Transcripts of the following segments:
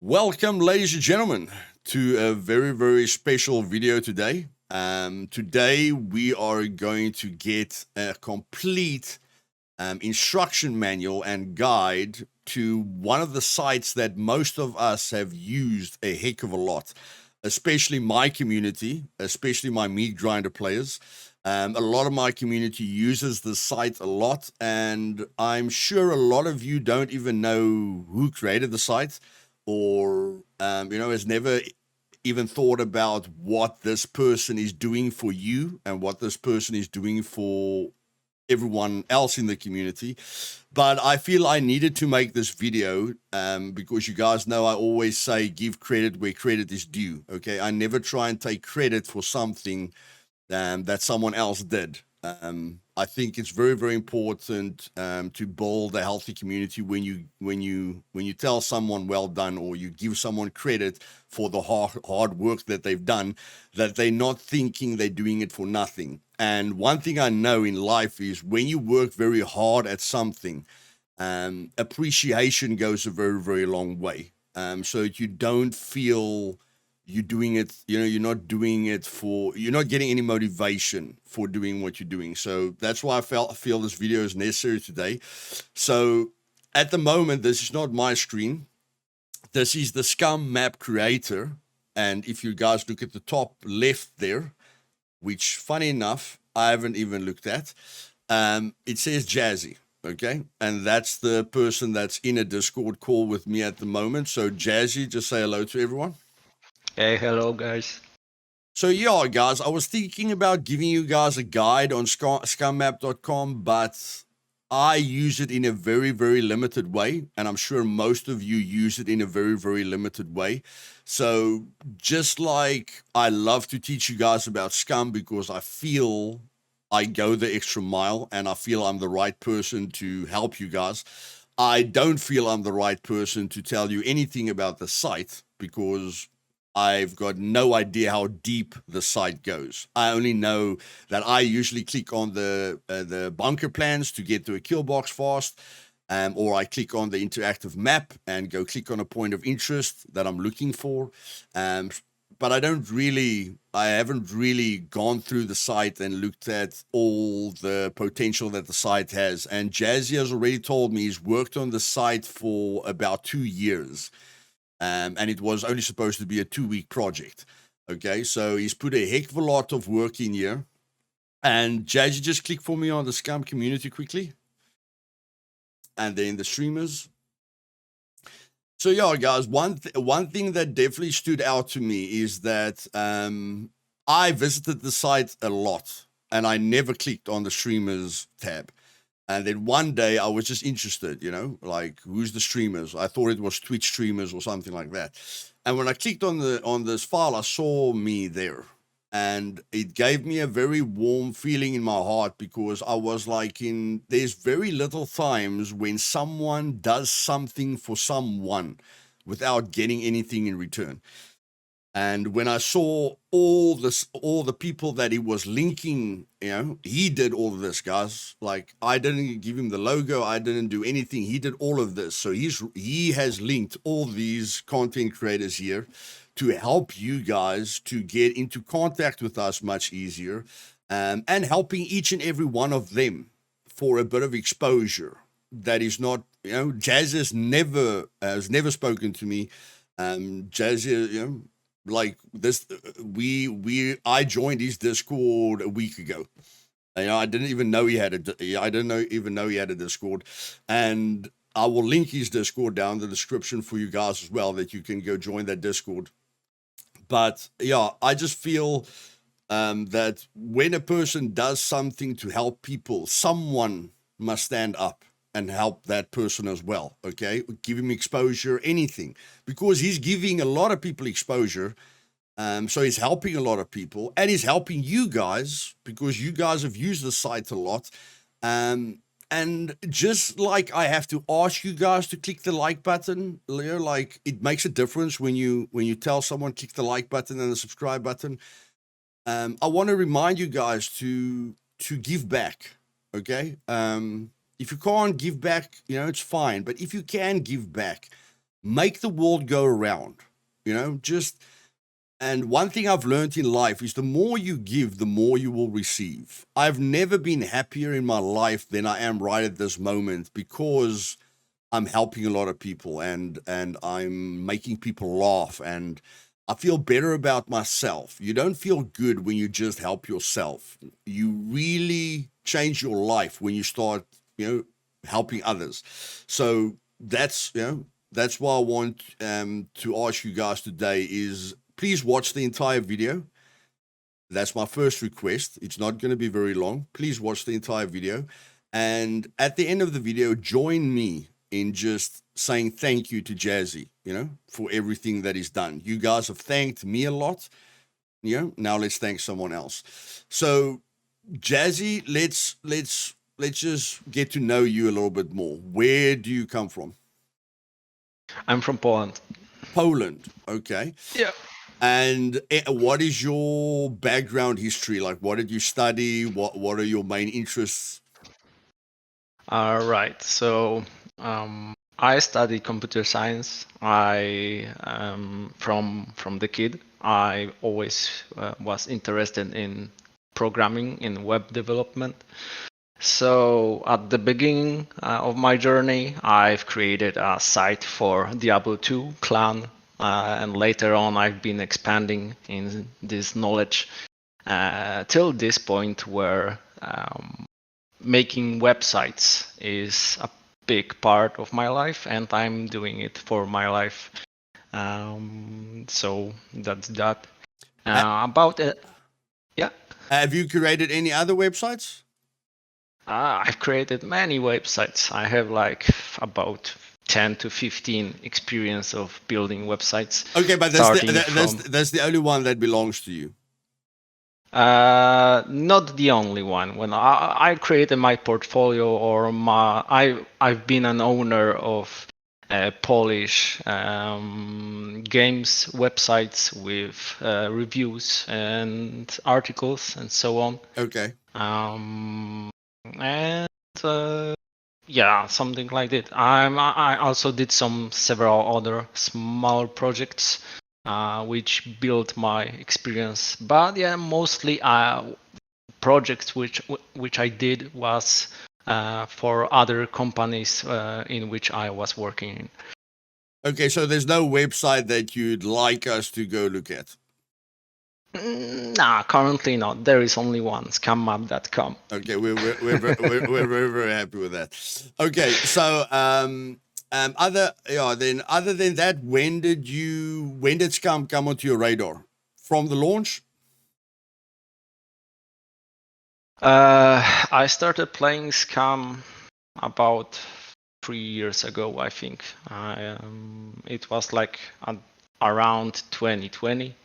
Welcome, ladies and gentlemen, to a very, very special video today. Today, we are going to get a complete instruction manual and guide to one of the sites that most of us have used a heck of a lot, especially my community, especially my meat grinder players. A lot of my community uses the site a lot, and I'm sure a lot of you don't even know who created the site or has never even thought about what this person is doing for you and what this person is doing for everyone else in the community. But I feel I needed to make this video because you guys know I always say give credit where credit is due. Okay, I never try and take credit for something that someone else did. I think it's very, very important to build a healthy community when you tell someone well done, or you give someone credit for the hard work that they've done, that they're not thinking they're doing it for nothing. And one thing I know in life is when you work very hard at something, appreciation goes a very, very long way. So that you don't feel you're doing it, you're not doing it you're not getting any motivation for doing what you're doing. So that's why I feel this video is necessary today. So at the moment, this is not my screen. This is the Scum Map creator. And if you guys look at the top left there, which funny enough, I haven't even looked at, it says Jazi. Okay, and that's the person that's in a Discord call with me at the moment. So Jazi, just say hello to everyone. Hey, hello guys. So yeah, guys, I was thinking about giving you guys a guide on scummap.com, but I use it in a very, very limited way, and I'm sure most of you use it in a very, very limited way. So just like I love to teach you guys about Scum because I feel I go the extra mile and I feel I'm the right person to help you guys, I don't feel I'm the right person to tell you anything about the site because I've got no idea how deep the site goes. I only know that I usually click on the bunker plans to get to a kill box fast, or I click on the interactive map and go click on a point of interest that I'm looking for. But I haven't really gone through the site and looked at all the potential that the site has. And Jazzy has already told me he's worked on the site for about 2 years. And it was only supposed to be a 2-week project. Okay, so he's put a heck of a lot of work in here. And Jazzy, just click for me on the Scum community quickly. And then the streamers. So yeah, guys, one thing that definitely stood out to me is that I visited the site a lot, and I never clicked on the streamers tab. And then one day I was just interested, like who's the streamers? I thought it was Twitch streamers or something like that. And when I clicked on this file, I saw me there. And it gave me a very warm feeling in my heart because I was like, there's very little times when someone does something for someone without getting anything in return. And when I saw all the people that he was linking, he did all of this, guys. Like, I didn't give him the logo, I didn't do anything. He did all of this. So he has linked all these content creators here to help you guys to get into contact with us much easier, and helping each and every one of them for a bit of exposure. That is not, Jazz has never spoken to me. Jazz, like this, I joined his Discord a week ago. I didn't even know he had even know he had a Discord, and I will link his Discord down in the description for you guys as well, that you can go join that Discord. But yeah, I just feel that when a person does something to help people, someone must stand up and help that person as well. Okay, give him exposure, anything, because he's giving a lot of people exposure. So he's helping a lot of people, and he's helping you guys because you guys have used the site a lot. And just like I have to ask you guys to click the like button, like it makes a difference when you tell someone click the like button and the subscribe button. I want to remind you guys to give back. Okay. If you can't give back, it's fine. But if you can give back, make the world go around, just. And one thing I've learned in life is the more you give, the more you will receive. I've never been happier in my life than I am right at this moment because I'm helping a lot of people and I'm making people laugh and I feel better about myself. You don't feel good when you just help yourself. You really change your life when you start, helping others. So that's why I want to ask you guys today is please watch the entire video. That's my first request. It's not going to be very long. Please watch the entire video. And at the end of the video, join me in just saying thank you to Jazi, for everything that he's done. You guys have thanked me a lot. Now let's thank someone else. So, Jazi, let's just get to know you a little bit more. Where do you come from? I'm from Poland. Poland. Okay. Yeah. And what is your background history? Like, what did you study? What are your main interests? All right. So I studied computer science. I from the kid, I always was interested in programming, in web development. So at the beginning of my journey, I've created a site for Diablo 2 clan, and later on, I've been expanding in this knowledge till this point where making websites is a big part of my life, and I'm doing it for my life. So that's that. About it, yeah. Have you created any other websites? I've created many websites. I have like about 10 to 15 experience of building websites. Okay, but that's the only one that belongs to you. Not the only one. When I created my portfolio or I've been an owner of Polish games websites with reviews and articles and so on. Okay. And yeah, something like that. I also did several other small projects which built my experience. But yeah, mostly projects which I did was for other companies in which I was working in. Okay, so there's no website that you'd like us to go look at. Nah, currently not. There is only one, scummap.com. Okay, we're very very happy with that. Okay, so other than that, when did Scum come onto your radar? From the launch? I started playing Scum about 3 years ago, I think. It was like around 2020.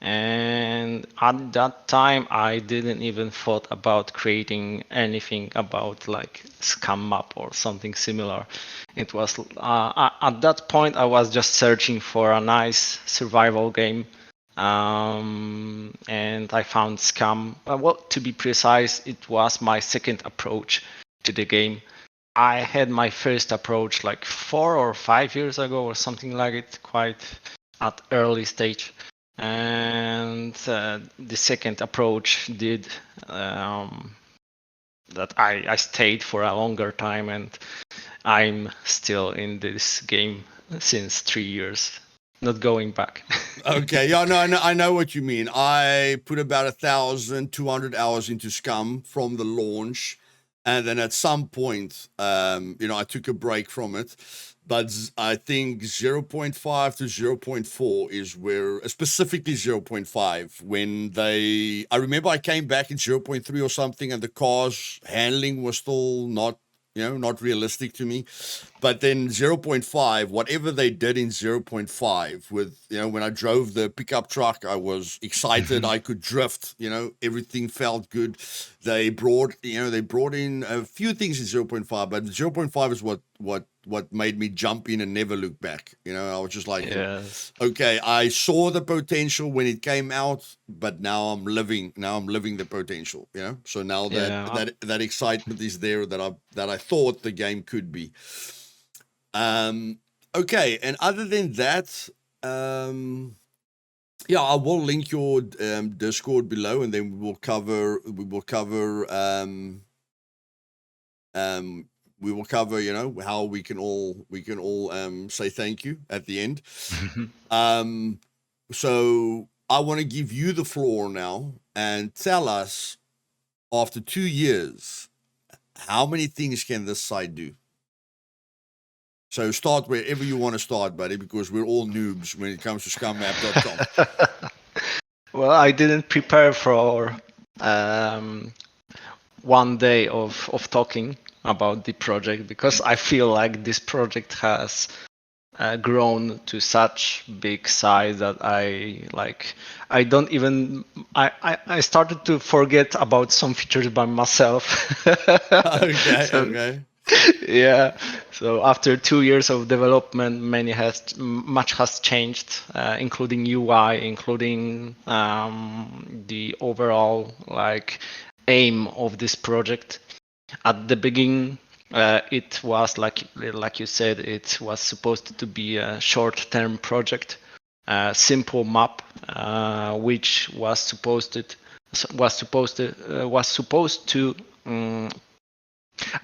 And at that time, I didn't even thought about creating anything about like Scum Map or something similar. It was at that point I was just searching for a nice survival game, and I found Scum. Well, to be precise, it was my second approach to the game. I had my first approach like 4 or 5 years ago or something like it, quite at early stage. And the second approach did that I stayed for a longer time, and I'm still in this game since 3 years, not going back. Okay, yeah, no, I know what you mean. I put about 1,200 hours into Scum from the launch, and then at some point, I took a break from it. But I think 0.5 to 0.4 is where, specifically 0.5, when I remember I came back in 0.3 or something, and the car's handling was still not realistic to me. But then 0.5, whatever they did in 0.5 with, when I drove the pickup truck, I was excited. I could drift, everything felt good. They brought in a few things in 0.5, but 0.5 is what made me jump in and never look back. I was just like, Yes. okay, I saw the potential when it came out, but now I'm living the potential, So now that excitement is there that I thought the game could be. Okay, and other than that, yeah, I will link your Discord below, and then um, we will cover, you know, how we can all say thank you at the end. Um, so I want to give you the floor now and tell us, after 2 years, how many things can this site do? So start wherever you want to start, buddy, because we're all noobs when it comes to scummap.com. Well, I didn't prepare for um, one day of talking about the project because I feel like this project has grown to such big size that I don't even I started to forget about some features by myself. Okay, So okay. yeah, so after 2 years of development, much has changed, including UI, including the overall like aim of this project. At the beginning, it was like you said, it was supposed to be a short-term project, a simple map, which was supposed to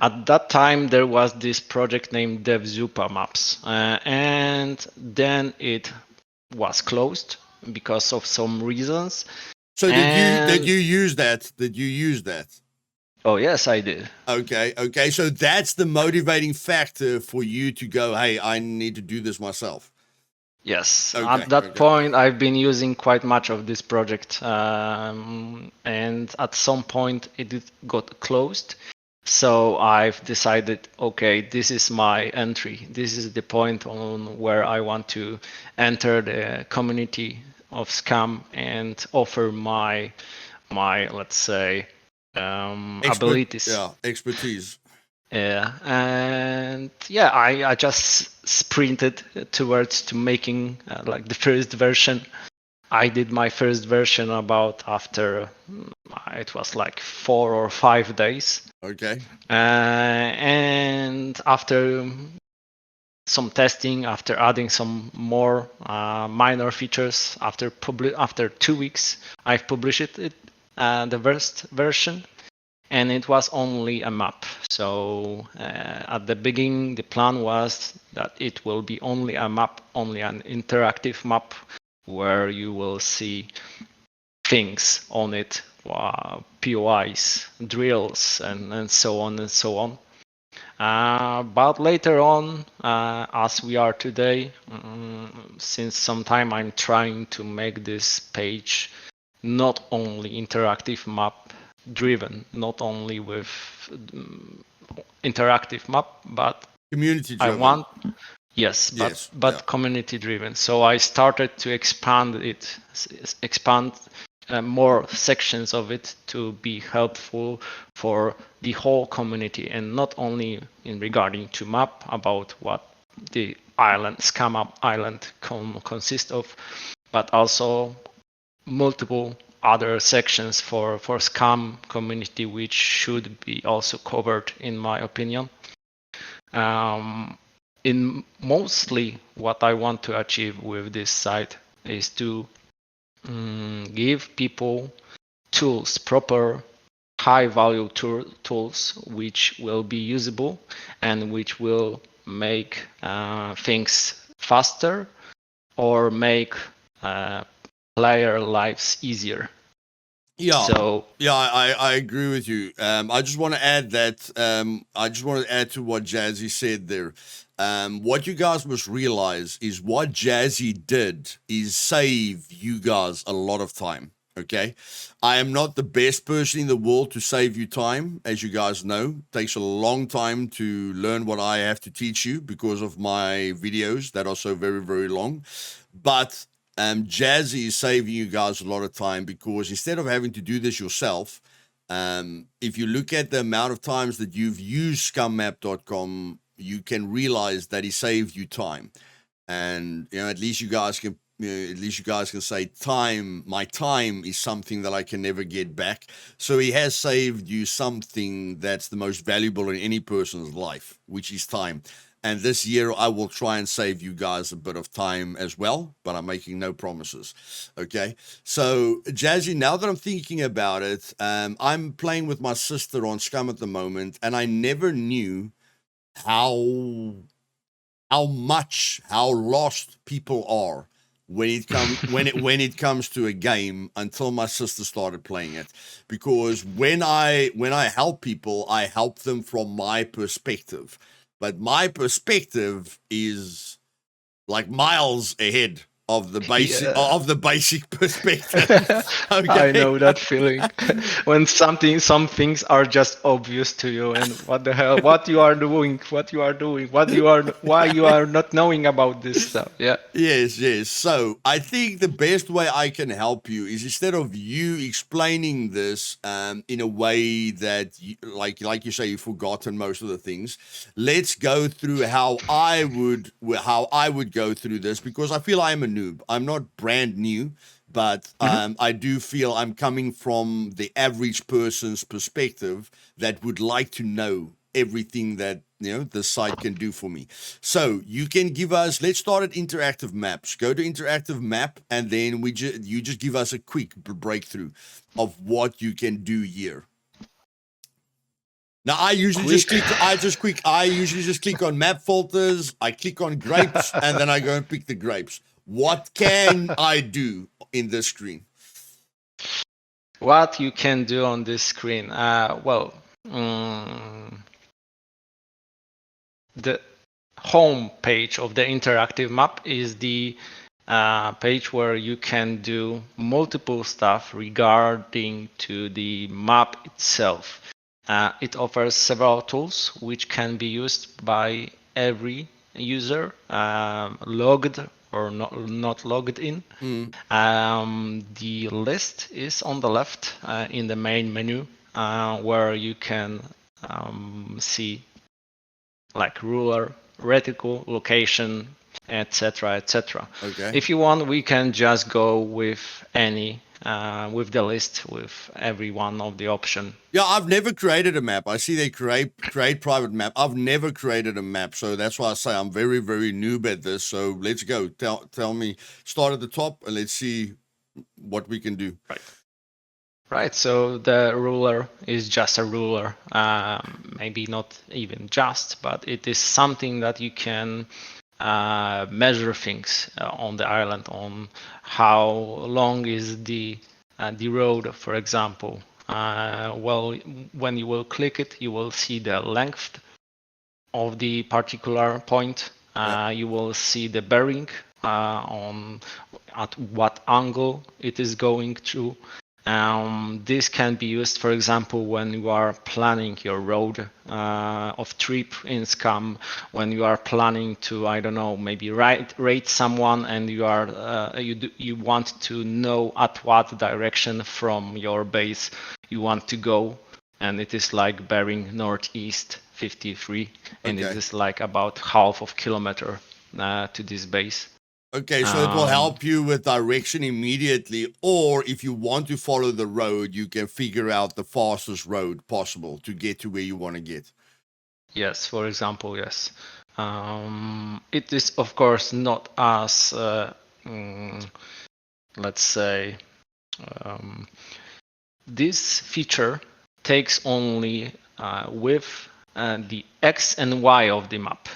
at that time there was this project named DevZupa Maps, and then it was closed because of some reasons. So did And you use that? Did you use that? oh yes, I did. Okay, okay. So that's the motivating factor for you to go, hey, I need to do this myself. Yes, Okay, at that okay. point, I've been using quite much of this project, and at some point it got closed. So I've decided, okay, this is my entry. This is the point on where I want to enter the community of Scum and offer my let's say abilities. Expertise. Yeah, and yeah, I just sprinted towards to making like the first version. I did my first version about after it was like 4 or 5 days, Okay. and after some testing, after adding some more minor features, after 2 weeks, I've published it the first version, and it was only a map. So at the beginning, the plan was that it will be only a map, only an interactive map where you will see things on it, POIs, drills, and so on and so on. But later on, as we are today, since some time I'm trying to make this page not only interactive map driven, not only with interactive map, but Community I driven. want yes, Yes. Yeah. but community driven. So I started to expand more sections of it to be helpful for the whole community, and not only in regarding to map about what the Scum Island consists of, but also multiple other sections for Scum community, which should be also covered, in my opinion. In mostly what I want to achieve with this site is to give people tools, proper high value tools, which will be usable and which will make things faster or make player lives easier. Yeah. So Yeah, I agree with you. I just want to add that I just want to add to what Jazzy said there. What you guys must realize is what Jazzy did is save you guys a lot of time. Okay, I am not the best person in the world to save you time, as you guys know. It takes a long time to learn what I have to teach you because of my videos that are so very, very long. But Jazzy is saving you guys a lot of time because instead of having to do this yourself, if you look at the amount of times that you've used scummap.com, you can realize that he saved you time. And at least you guys can say time, my time is something that I can never get back. So he has saved you something that's the most valuable in any person's life, which is time. And this year, I will try and save you guys a bit of time as well, but I'm making no promises. Okay. So, Jazzy, now that I'm thinking about it, I'm playing with my sister on Scum at the moment, and I never knew how how lost people are when it comes to a game until my sister started playing it, because when I help people, I help them from my perspective, but my perspective is like miles ahead Yeah. of the basic perspective. I Okay. know that feeling when some things are just obvious to you, and what the hell, why you are not knowing about this stuff. Yeah. Yes, yes. So I think the best way I can help you is, instead of you explaining this in a way that, like you say, you've forgotten most of the things. Let's go through how I would go through this, because I feel I'm a noob. I'm not brand new, but Mhm. I do feel I'm coming from the average person's perspective that would like to know everything that the site can do for me. So you can give us. Let's start at interactive maps. Go to interactive map, and then you just give us a quick breakthrough of what you can do here. Now I usually just Quick. click. I usually just click on map filters. I click on grapes, and then I go and pick the grapes. What can I do in this screen? What you can do on this screen? Well, mm, the home page of the interactive map is the page where you can do multiple stuff regarding to the map itself. It offers several tools which can be used by every user, logged or not logged in. Mm, The list is on the left in the main menu, where you can see like ruler, reticle, location, etc., etc. okay. If you want, we can just go with any, with the list, with every one of the option. Yeah, I've never created a map. I see they create private map. I've never created a map, so that's why I say I'm very very noob at this. So let's go. Tell me. Start at the top and let's see what we can do. Right. Right. So the ruler is just a ruler. Maybe not even just, but it is something that you can measure things on the island, on how long is the road, for example. Well, when you will click it, you will see the length of the particular point. Yeah. You will see the bearing on at what angle it is going to. This can be used, for example, when you are planning your road of trip in Scum, when you are planning to, I don't know, maybe rate someone, and you are you want to know at what direction from your base you want to go, and it is like bearing northeast 53, and it Okay. is like about half of kilometer to this base. Okay, so it will help you with direction immediately, or if you want to follow the road, you can figure out the fastest road possible to get to where you want to get. Yes, for example, yes. It is, of course, not as, let's say, um, this feature takes only with the X and Y of the map.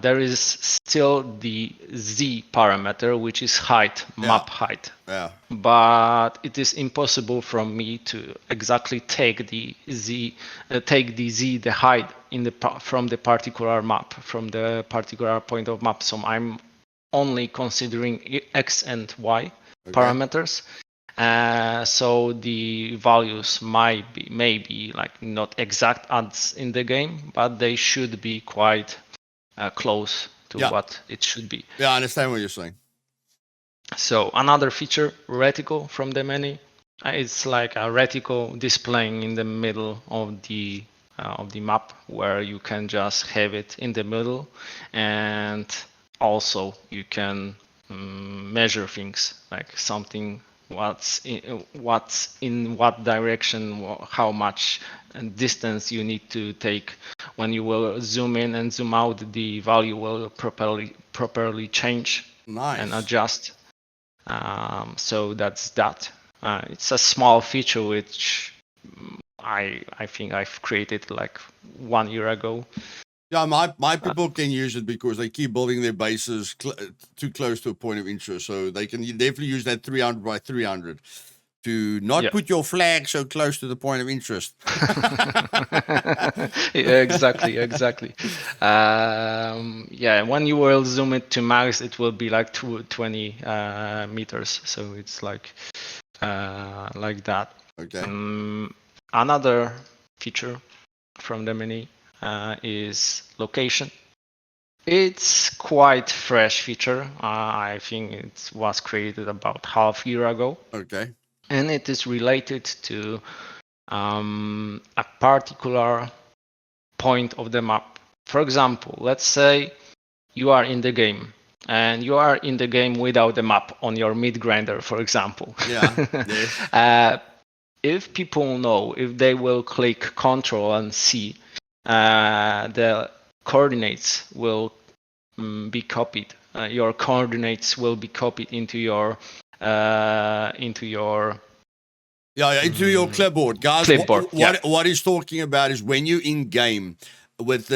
There is still the Z parameter, which is height, Yeah. map height. Yeah. But it is impossible for me to exactly take the Z, the height in the from the particular map, from the particular point of map. So I'm only considering X and Y parameters. So the values might be maybe like not exact as in the game, but they should be quite close to what it should be. Yeah, I understand what you're saying. So another feature, reticle from the menu. It's like a reticle displaying in the middle of the map, where you can just have it in the middle, and also you can measure things, like something what's in what direction, how much distance you need to take. When you will zoom in and zoom out, the value will properly change and Nice. adjust. So that's that. It's a small feature which I think I've created like 1 year ago. Yeah, my people can use it because they keep building their bases too close to a point of interest. So they can definitely use that 300 by 300 to not put your flag so close to the point of interest. Yeah, exactly. Yeah, when you will zoom it to max, it will be like 20 meters. So it's like that. Okay. Another feature from the mini is location. It's quite fresh feature. I think it was created about half year ago. Okay. And it is related to a particular point of the map. For example, let's say you are in the game and you are in the game without the map on your mid grinder, for example. Yeah. Yes. If people know, if they will click Control and C, the coordinates will be copied. Your coordinates will be copied into your into your into your clipboard, guys. clipboard. What he's talking about is when you're in game with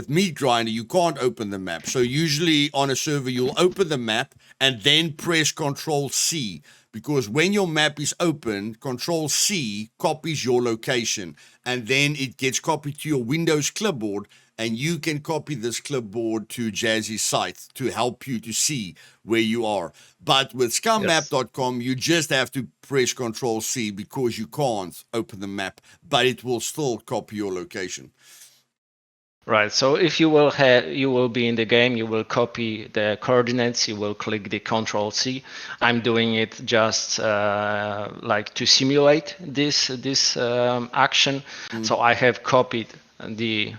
meat grinder, you can't open the map. So usually on a server, you'll open the map and then press Control C, because when your map is open, Control C copies your location and then it gets copied to your Windows clipboard. And you can copy this clipboard to Jazi's site to help you to see where you are. But with scummap.com, you just have to press Control C because you can't open the map, but it will still copy your location. Right. So if you will be in the game, you will copy the coordinates, you will click the Control C. I'm doing it just like to simulate this action. So I have copied the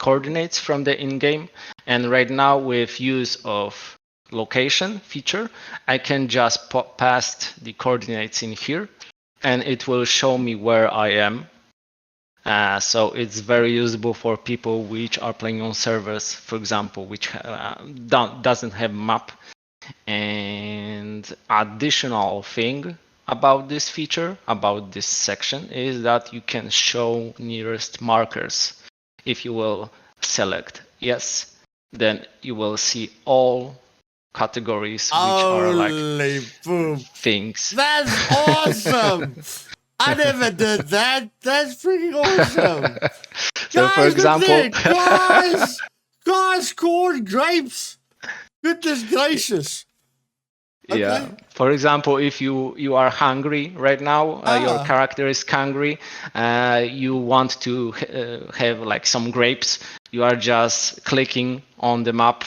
coordinates from the in-game, and right now with use of location feature, I can just paste the coordinates in here, and it will show me where I am. So it's very usable for people which are playing on servers, for example, which doesn't have map. And additional thing about this feature, about this section, is that you can show nearest markers. If you will select yes, then you will see all categories which are like things. That's awesome. I never did that. That's freaking awesome. So guys, for example, guys scored grapes. Goodness gracious. Okay. Yeah. For example, if you are hungry right now, your character is hungry, you want to have like some grapes, you are just clicking on the map,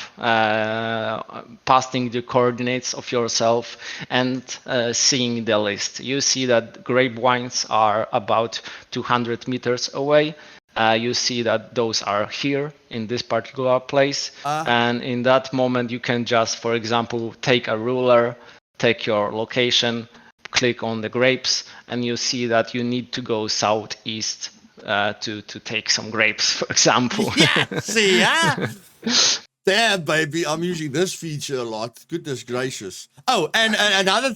pasting the coordinates of yourself and seeing the list. You see that grape wines are about 200 meters away. You see that those are here in this particular place. And in that moment, you can just, for example, take a ruler, take your location, click on the grapes, and you see that you need to go southeast to take some grapes, for example. Yeah, see, Damn, baby, I'm using this feature a lot. Goodness gracious. Oh, and another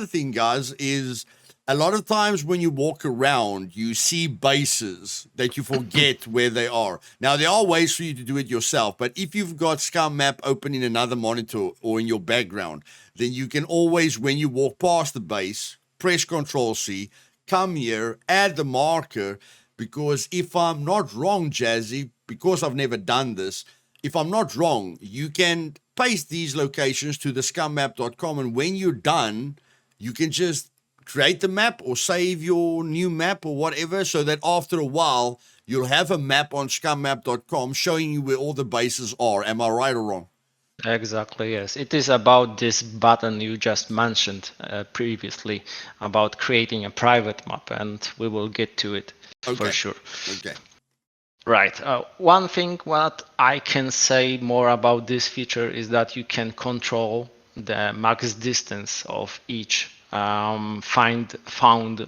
thing, guys, is a lot of times when you walk around, you see bases that you forget where they are. Now, there are ways for you to do it yourself, but if you've got Scum Map open in another monitor or in your background, then you can always, when you walk past the base, press Control C, come here, add the marker, because if I'm not wrong, Jazzy, because I've never done this, if I'm not wrong, you can paste these locations to the scummap.com, and when you're done, you can just create the map or save your new map or whatever, so that after a while, you'll have a map on scummap.com showing you where all the bases are. Am I right or wrong? Exactly, yes. It is about this button you just mentioned previously about creating a private map, and we will get to it for sure. Okay. Right. One thing what I can say more about this feature is that you can control the max distance of each found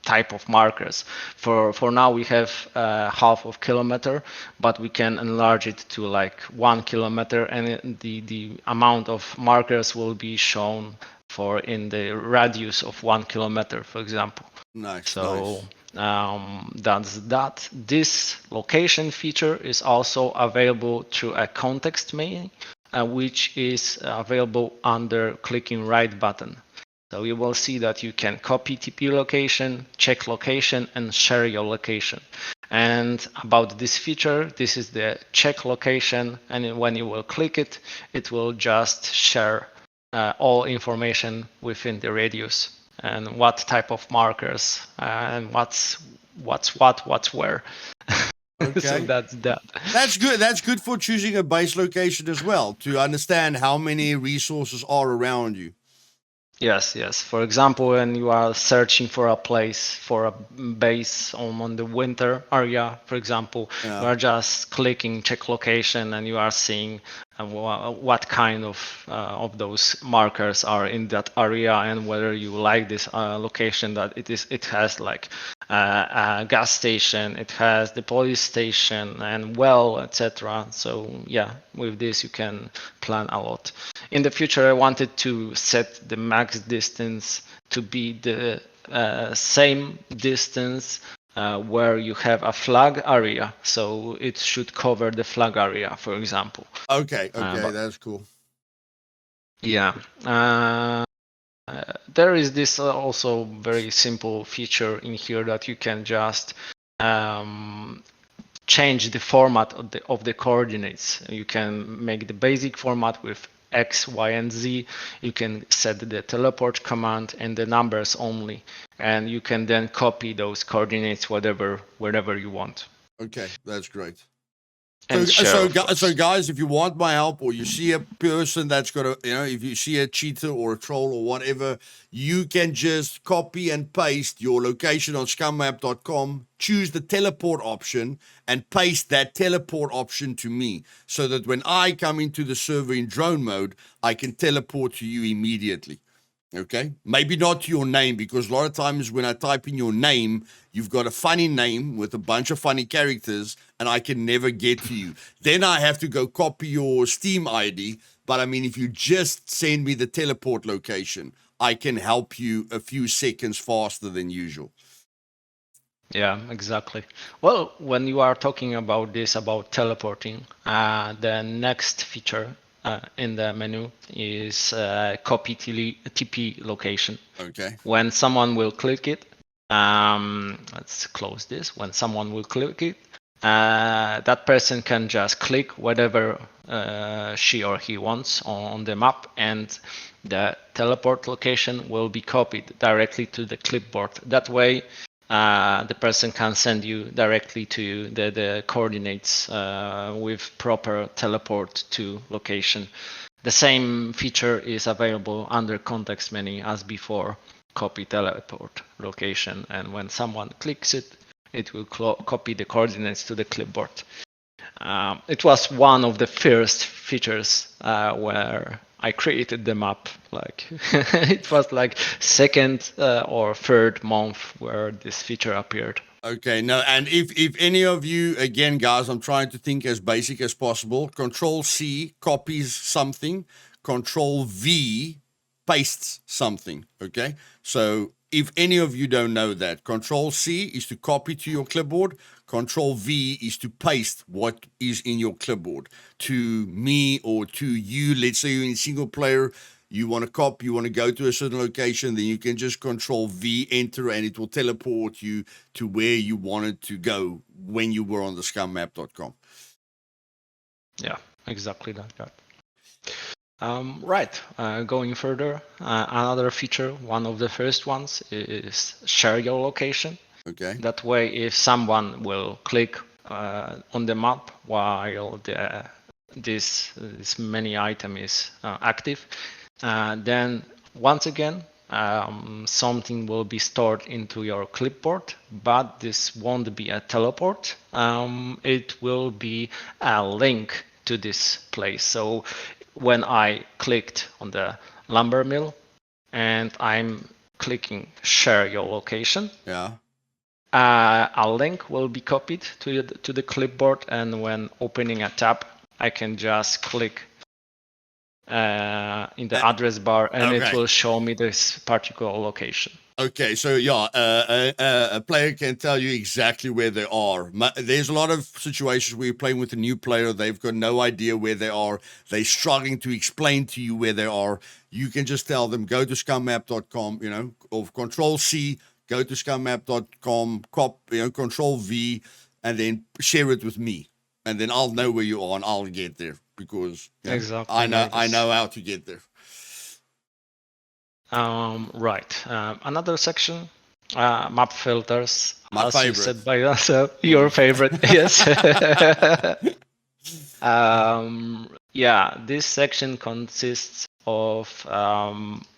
type of markers. For now we have half of kilometer, but we can enlarge it to like 1 kilometer, and the amount of markers will be shown for in the radius of 1 kilometer, for example. Nice, So nice. that's that. This location feature is also available through a context menu, which is available under clicking right button. So you will see that you can copy TP location, check location, and share your location. And about this feature, this is the check location, and when you will click it, it will just share all information within the radius and what type of markers and what's where. So Okay. that's that. That's good. That's good for choosing a base location as well, to understand how many resources are around you. Yes, yes. For example, when you are searching for a place for a base on the winter area, for example, you Yeah. are just clicking check location and you are seeing what kind of those markers are in that area and whether you like this location that it has like a gas station, it has the police station and well, etc. So yeah, with this you can plan a lot. In the future, I wanted to set the max distance to be the same distance where you have a flag area. So it should cover the flag area, for example. Okay. Okay. But That's cool. yeah, there is this also very simple feature in here that you can just change the format of the coordinates. You can make the basic format with X, Y, and Z. You can set the teleport command and the numbers only, and you can then copy those coordinates wherever you want Okay. That's great. and share, of So course. guys, if you want my help, or you see a person that's got a, if you see a cheater or a troll or whatever, you can just copy and paste your location on scummap.com, choose the teleport option, and paste that teleport option to me, so that when I come into the server in drone mode, I can teleport to you immediately. Okay, maybe not your name, because a lot of times when I type in your name, you've got a funny name with a bunch of funny characters, and I can never get to you. Then I have to go copy your Steam ID. But I mean, if you just send me the teleport location, I can help you a few seconds faster than usual. Yeah, exactly. Well, when you are talking about this, about teleporting, the next feature in the menu is copy TP location. Okay. When someone will click it, let's close this. When someone will click it, that person can just click whatever she or he wants on the map, and the teleport location will be copied directly to the clipboard. That way, the person can send you directly to the coordinates with proper teleport to location. The same feature is available under context menu as before, copy teleport location, and when someone clicks it, it will copy the coordinates to the clipboard. It was one of the first features where I created the map. Like it was like second or third month where this feature appeared. Okay, no, and if any of you, again, guys, I'm trying to think as basic as possible. Control C copies something, Control V pastes something. Okay, so if any of you don't know that, Control C is to copy to your clipboard, Control V is to paste what is in your clipboard to me or to you. Let's say you're in single player, you want to copy, you want to go to a certain location, then you can just Control V, enter, and it will teleport you to where you wanted to go when you were on the scummap.com. Yeah, exactly like that. Right, going further, another feature, one of the first ones, is share your location. Okay. That way, if someone will click on the map while this many item is active, then once again something will be stored into your clipboard, but this won't be a teleport. It will be a link to this place. So when I clicked on the lumber mill, and I'm clicking share your location. Yeah. A link will be copied to the clipboard, and when opening a tab, I can just click in the address bar, and it Okay. will show me this particular location. Okay, so yeah, a player can tell you exactly where they are. There's a lot of situations where you're playing with a new player, they've got no idea where they are, they're struggling to explain to you where they are. You can just tell them, go to scummap.com, or Control C, go to scummap.com, Control V, and then share it with me. And then I'll know where you are and I'll get there because Exactly, I Nervous. know how to get there. Right. Another section, map filters. My as you favorite. said by yourself, your favorite. Yes. Yeah, this section consists of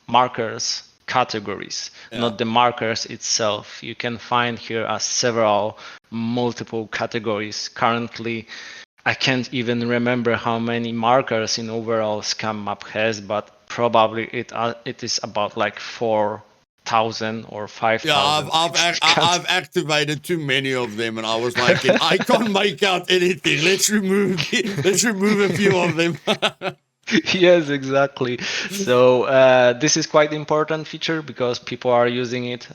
markers categories, not the markers itself. You can find here several multiple categories. Currently, I can't even remember how many markers in overall Scum Map has, but probably it is about like 4,000 or 5,000. Yeah, I've activated too many of them, and I was like, I can't make out anything. Let's remove a few of them. Yes, exactly. So this is quite important feature because people are using it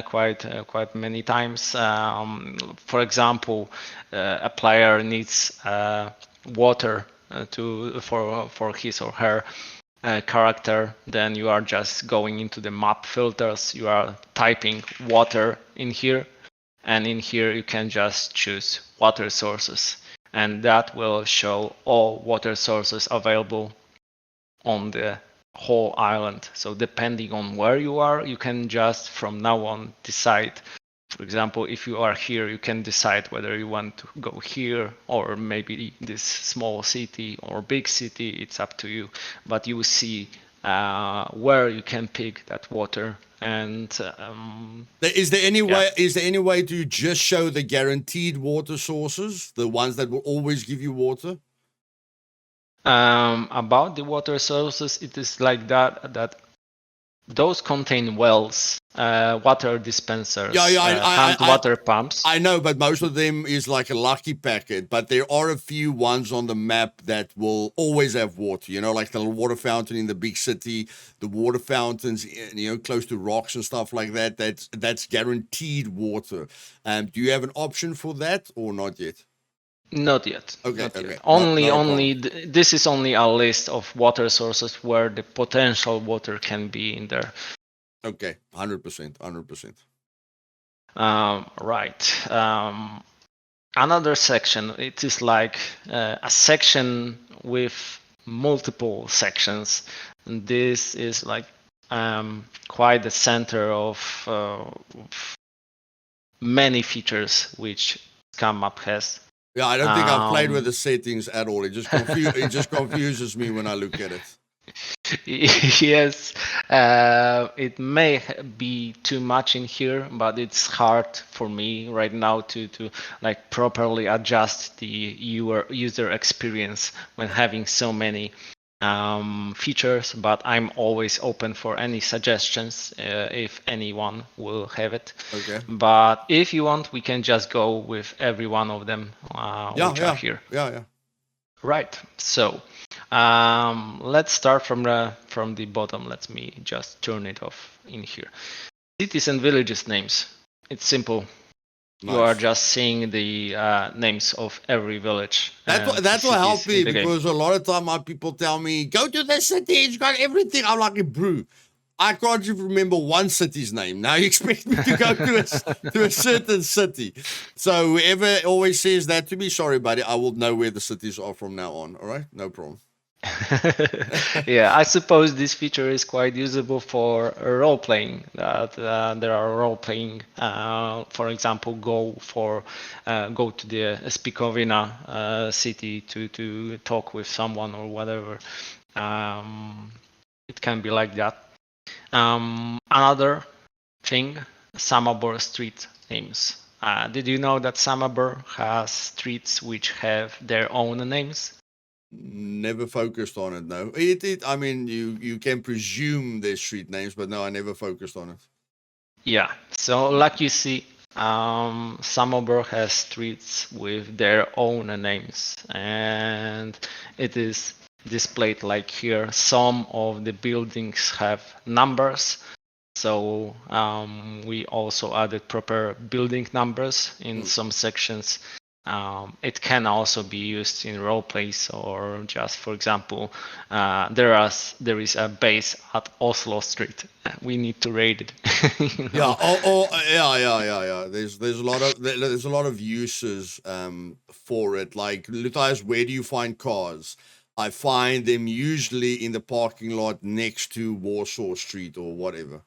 quite many times. For example, a player needs water for his or her character. Then you are just going into the map filters. You are typing water in here, and in here you can just choose water sources, and that will show all water sources available on the whole island. So depending on where you are, you can just from now on decide. For example, if you are here, you can decide whether you want to go here or maybe this small city or big city. It's up to you, but you will see where you can pick that water. And is there any way? Is there any way to just show the guaranteed water sources, the ones that will always give you water? About the water sources, it is like that those contain wells, water dispensers, hand water pumps. I know, but most of them is like a lucky packet. But there are a few ones on the map that will always have water. Like the water fountain in the big city, the water fountains, close to rocks and stuff like that. That's guaranteed water. Do you have an option for that or not yet? Not yet. Okay. Not Okay. Yet. Only, only. This is only a list of water sources where the potential water can be in there. Okay, 100%, 100%. Right. Another section. It is like a section with multiple sections. And this is like quite the center of many features which Scum Map has. Yeah, I don't think I've played with the settings at all. It just confuses me when I look at it. Yes, it may be too much in here, but it's hard for me right now to like properly adjust the user experience when having so many features. But I'm always open for any suggestions if anyone will have it. Okay. But if you want, we can just go with every one of them which are here. Yeah. Right. So let's start from the bottom. Let me just turn it off in here. Cities and villages names. It's simple. Nice. You are just seeing the names of every village. That will help me because a lot of time my people tell me, go to the city, it's got everything. I'm like, bro, I can't even remember one city's name. Now you expect me to go to a certain city. So whoever always says that to me, sorry, buddy, I will know where the cities are from now on. All right? No problem. Yeah, I suppose this feature is quite usable for role playing. That there are role playing, for example, go to the Spikovina city to talk with someone or whatever. It can be like that. Another thing, Samabor street names. Did you know that Samabor has streets which have their own names? Never focused on it. No, I mean, you can presume there's street names, but no, I never focused on it. Yeah. So like you see, Samober has streets with their own names, and it is displayed like here. Some of the buildings have numbers. So we also added proper building numbers in some sections. It can also be used in role plays, or just, for example, there is a base at Oslo Street. We need to raid it. You know? Yeah. There's a lot of uses for it. Like Luthais, where do you find cars? I find them usually in the parking lot next to Warsaw Street or whatever.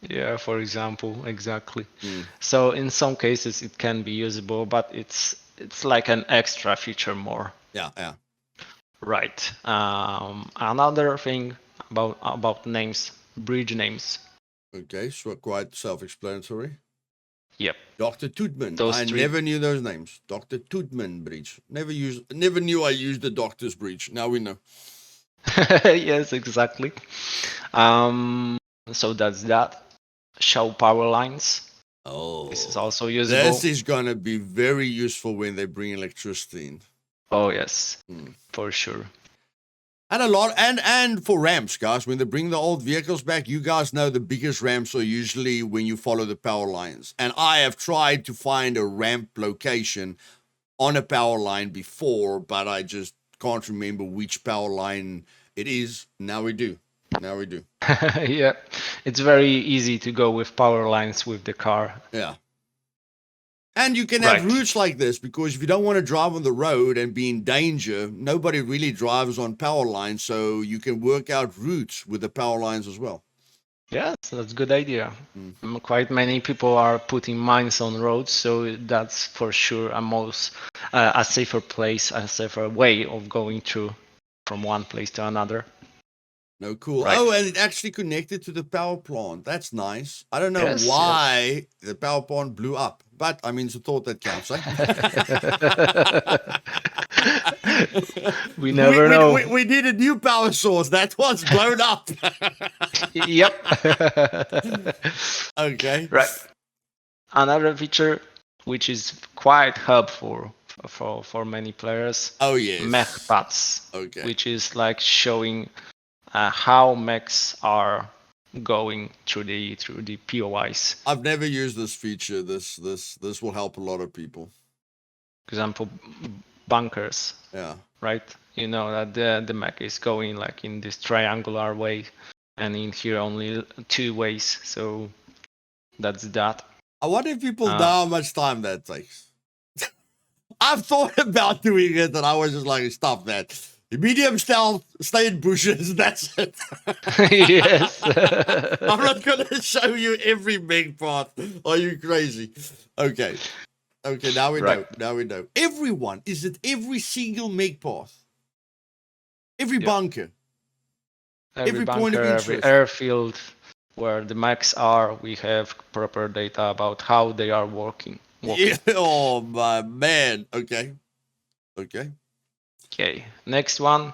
Yeah, for example, exactly. Mm. So in some cases it can be usable, but it's like an extra feature more. Yeah. Right. Another thing about names, bridge names. Okay, so quite self-explanatory. Yep. Dr. Tootman. Those I three. never knew those names. Dr. Tootman Bridge. Never knew I used the doctor's bridge. Now we know. Yes, exactly. So that's that. Show power lines. Oh, This is also usable. this is gonna be very useful when they bring electricity in. Oh yes, for sure. And a lot, and for ramps, guys. When they bring the old vehicles back, you guys know the biggest ramps are usually when you follow the power lines. And I have tried to find a ramp location on a power line before, but I just can't remember which power line it is. Now we do. Yeah, it's very easy to go with power lines with the car. Yeah. And you can have routes like this, because if you don't want to drive on the road and be in danger, nobody really drives on power lines, so you can work out routes with the power lines as well. Yes, that's a good idea. Quite many people are putting mines on roads, so that's for sure a safer place, a safer way of going through from one place to another. No, cool. Right. Oh, and it actually connected to the power plant. That's nice. I don't know why the power plant blew up, but I mean, it's a thought that counts, eh? We never know. We need a new power source. That one's blown up. Yep. Okay. Right. Another feature which is quite helpful for many players. Oh yes. Mech paths. Okay. Which is like showing how mechs are going through the POIs. I've never used this feature. This will help a lot of people. For example, bunkers. Yeah. Right. You know that the mech is going like in this triangular way, and in here only two ways. So that's that. I wonder if people know how much time that takes. I've thought about doing it, and I was just like, stop that. Medium stealth, stay in bushes, that's it. Yes. I'm not going to show you every big part. Are you crazy? Okay, now we know. Everyone, is it every single make path? Every bunker? Every bunker, point of interest? every airfield where the mechs are, we have proper data about how they are working. Yeah, oh, my man. Okay. Okay, next one.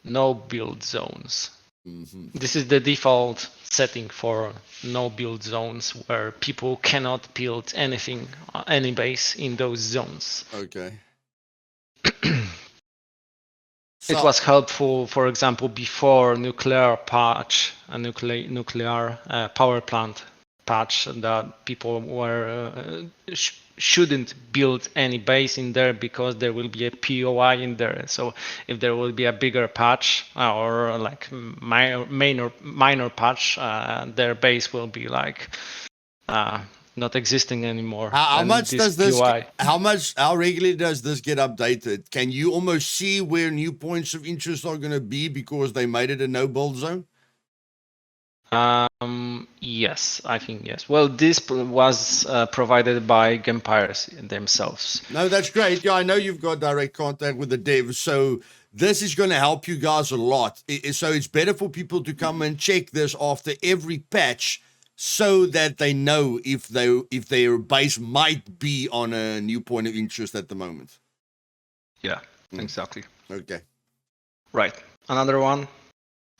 No build zones. This is the default setting for no build zones, where people cannot build anything, any base in those zones. Okay. It was helpful, for example, before nuclear patch, a nuclear power plant patch, that people were shouldn't build any base in there because there will be a POI in there. So if there will be a bigger patch or like minor patch, their base will be like not existing anymore. How much does this? How regularly does this get updated? Can you almost see where new points of interest are going to be because they made it a no build zone? Yes, I think yes. Well, this was provided by Gempires themselves. No, that's great. Yeah, I know you've got direct contact with the devs, so this is going to help you guys a lot. So it's better for people to come and check this after every patch, so that they know if their base might be on a new point of interest at the moment. Yeah, Exactly. Okay. Right. Another one,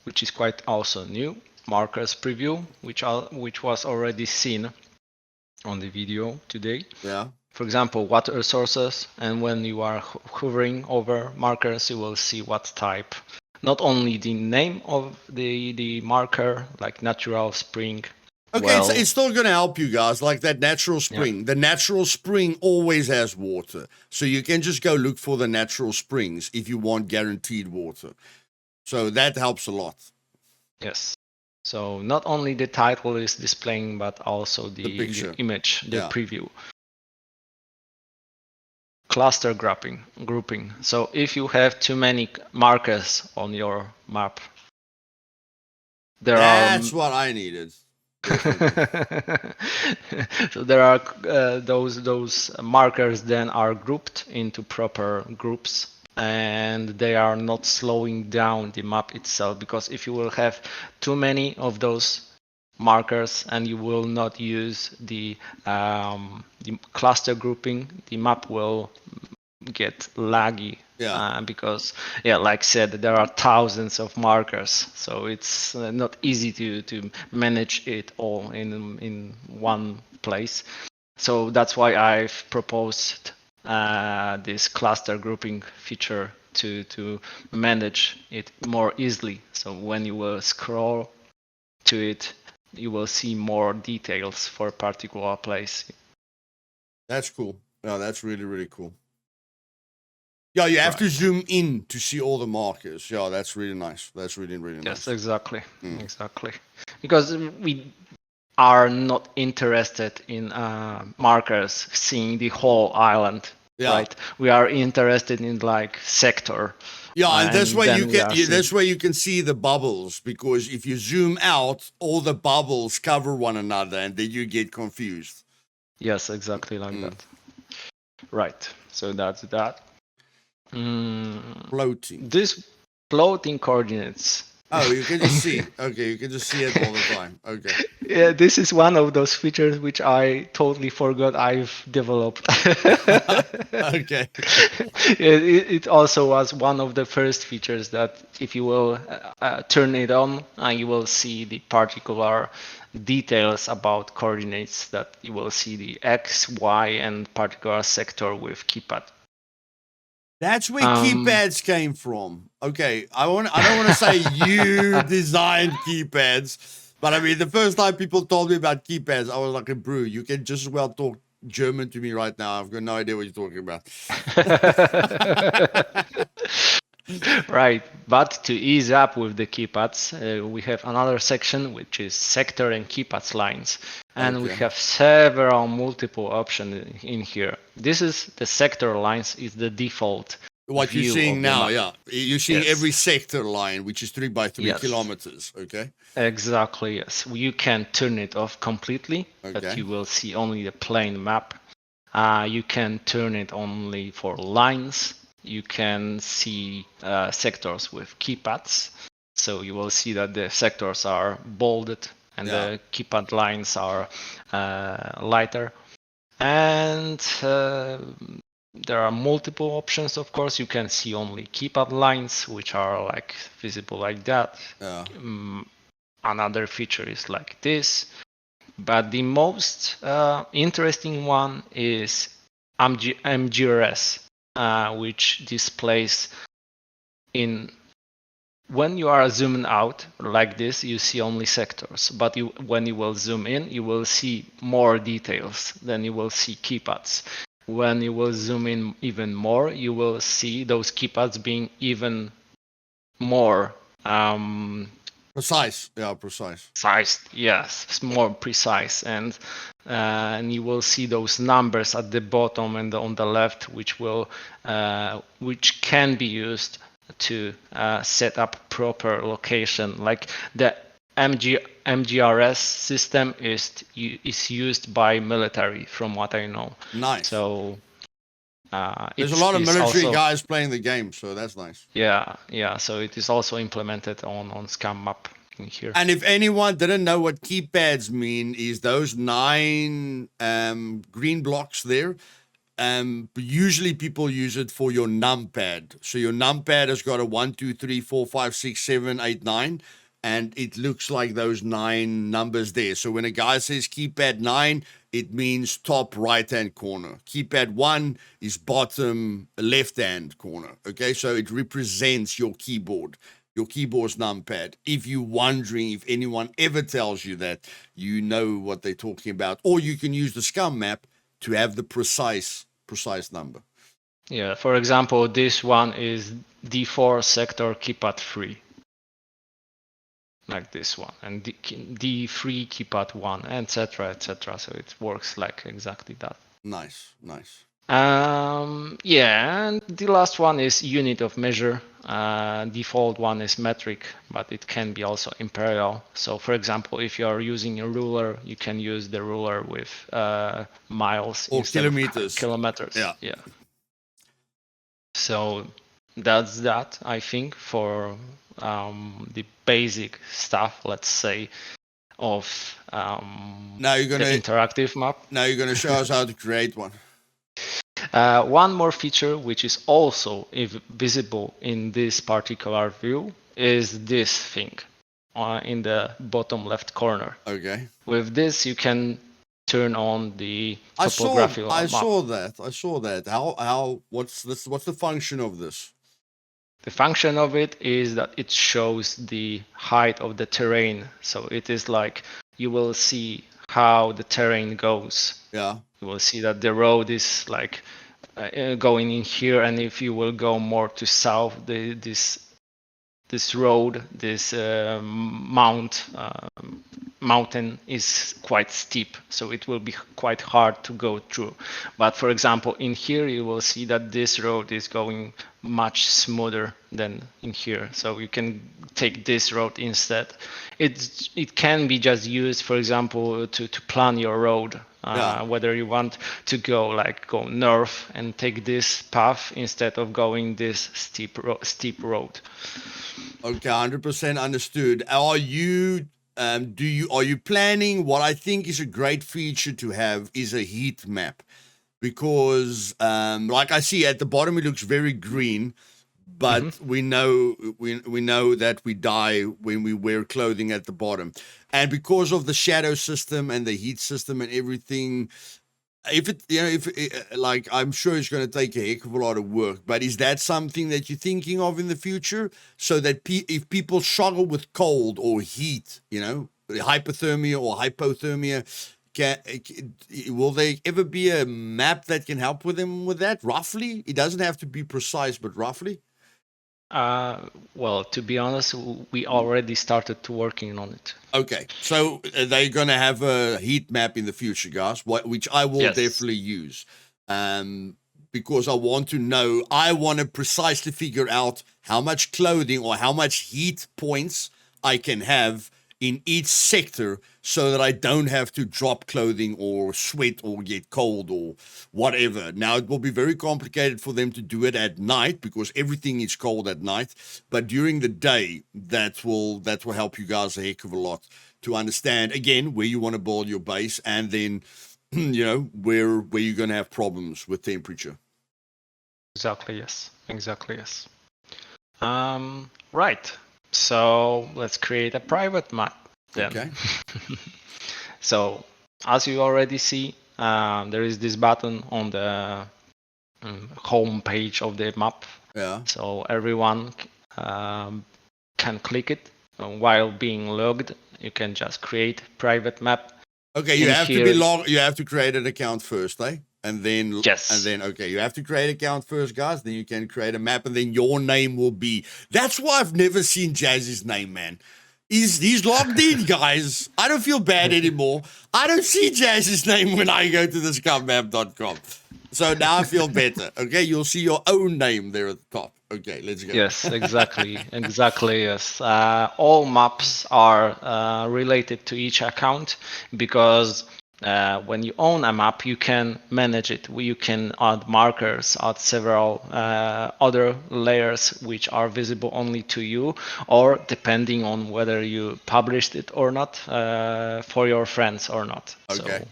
which is quite also new, markers preview, which was already seen on the video today. Yeah. For example, water sources, and when you are hovering over markers, you will see what type. Not only the name of the marker, like natural spring. Okay, it's still going to help you guys, like that natural spring. Yeah. The natural spring always has water. So you can just go look for the natural springs if you want guaranteed water. So that helps a lot. Yes. So not only the title is displaying, but also the image, the preview. Cluster grouping. So if you have too many markers on your map, That's what I needed. So there are those markers then are grouped into proper groups, and they are not slowing down the map itself, because if you will have too many of those markers and you will not use the cluster grouping, the map will get laggy. Because like I said, there are thousands of markers, so it's not easy to manage it all in one place. So that's why I've proposed this cluster grouping feature to manage it more easily. So when you will scroll to it, you will see more details for a particular place. That's cool. Yeah, that's really, really cool. Yeah, you have to zoom in to see all the markers. Yeah, that's really nice. That's really, really nice. Yes, exactly. Exactly. Because we are not interested in markers seeing the whole island, right? We are interested in like sector. Yeah, and this way you can see the bubbles, because if you zoom out, all the bubbles cover one another, and then you get confused. Yes, exactly like that. Right. So that's that. Floating. This floating coordinates. Oh, you can just see. Okay, you can just see it all the time. Okay. Yeah, this is one of those features which I totally forgot I've developed. Okay. It also was one of the first features that if you will turn it on, you will see the particular details about coordinates, that you will see the X, Y, and particular sector with keypad. That's where keypads came from. Okay, I don't want to say you designed keypads, but I mean, the first time people told me about keypads, I was like, bro, you can just as well talk German to me right now. I've got no idea what you're talking about. Right, but to ease up with the keypads, we have another section which is sector and keypads lines, and we have several multiple options in here. This is the sector lines is the default. What you're seeing now, you're seeing every sector line, which is 3 by 3 kilometers. Okay. Exactly. Yes, you can turn it off completely, but you will see only the plain map. You can turn it only for lines. You can see sectors with keypads. So you will see that the sectors are bolded and the keypad lines are lighter. And there are multiple options, of course. You can see only keypad lines, which are like visible like that. Another feature is like this. But the most interesting one is MGRS, which displays when you are zooming out like this, you see only sectors. But when you will zoom in, you will see more details. Then you will see keypads. When you will zoom in even more, you will see those keypads being even more precise. Yeah, precise. Precise, yes, it's more precise, and you will see those numbers at the bottom and on the left, which can be used to set up proper location. Like the MGRS system is used by military, from what I know. Nice. So there's a lot of military guys playing the game, so that's nice. Yeah. So it is also implemented on Scum Map in here. And if anyone didn't know what keypads mean, is those 9 green blocks there. usually people use it for your numpad. So your numpad has got a 1, 2, 3, 4, 5, 6, 7, 8, 9, and it looks like those 9 numbers there. So when a guy says keypad 9, it means top right-hand corner. Keypad 1 is bottom left-hand corner. Okay, so it represents your keyboard's numpad. If you're wondering if anyone ever tells you that, you know what they're talking about. Or you can use the Scum map to have the precise number. Yeah, for example, this one is D4 sector keypad 3. Like this one, and D3 keypad 1, etc., etc. So it works like exactly that. Nice. Yeah, and the last one is unit of measure. Default one is metric, but it can be also imperial. So for example, if you are using a ruler, you can use the ruler with miles or instead kilometers. of kilometers. Yeah. So that's that, I think, for the basic stuff, let's say, of now you're gonna the interactive map. Now you're gonna show us how to create one. One more feature, which is also visible in this particular view, is this thing in the bottom left corner. Okay. With this, you can turn on the topographical map. I saw that. How? What's this? What's the function of this? The function of it is that it shows the height of the terrain. So it is like you will see how the terrain goes. Yeah. You will see that the road is like going in here, and if you will go more to south, this road, this mountain is quite steep, so it will be quite hard to go through. But for example, in here you will see that this road is going much smoother than in here, so you can take this road instead. It can be just used, for example, to plan your road. Whether you want to go north and take this path instead of going this steep road. Okay, 100% understood. Are you planning? What I think is a great feature to have is a heat map, because like I see at the bottom it looks very green, but we know that we die when we wear clothing at the bottom, and because of the shadow system and the heat system and everything. I'm sure it's going to take a heck of a lot of work, but is that something that you're thinking of in the future, so that if people struggle with cold or heat, hypothermia or hypothermia, will there ever be a map that can help with them with that? Roughly, it doesn't have to be precise, but roughly. Well, to be honest, we already started to working on it. Okay, so they're going to have a heat map in the future, guys, which I will definitely use, because I want to precisely figure out how much clothing or how much heat points I can have in each sector, so that I don't have to drop clothing or sweat or get cold or whatever. Now, it will be very complicated for them to do it at night, because everything is cold at night. But during the day, that will help you guys a heck of a lot to understand, again, where you want to build your base, and then, where you're going to have problems with temperature. Exactly, yes. Right. So let's create a private map then. Okay. So as you already see, there is this button on the home page of the map. Yeah. So everyone can click it while being logged. You can just create private map. Okay, you have to be logged. You have to create an account first, eh? And then, okay, you have to create an account first, guys. Then you can create a map, and then your name will be. That's why I've never seen Jazi's name, man. He's logged in, guys. I don't feel bad anymore. I don't see Jazi's name when I go to the scummap.com. So now I feel better. Okay, you'll see your own name there at the top. Okay, let's go. Yes, exactly. Yes. All maps are related to each account, because when you own a map, you can manage it. You can add markers, add several other layers which are visible only to you, or depending on whether you published it or not, for your friends or not. Okay.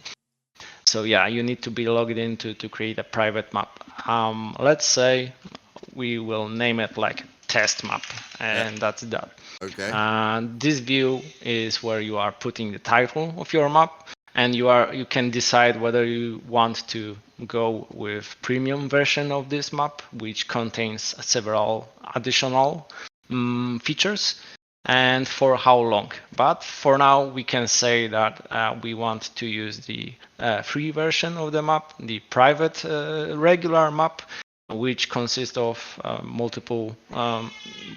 So yeah, you need to be logged in to create a private map. Let's say we will name it like test map, and that's that. Okay. This view is where you are putting the title of your map, and you can decide whether you want to go with premium version of this map, which contains several additional features, and for how long. But for now, we can say that we want to use the free version of the map, the private regular map, which consists of multiple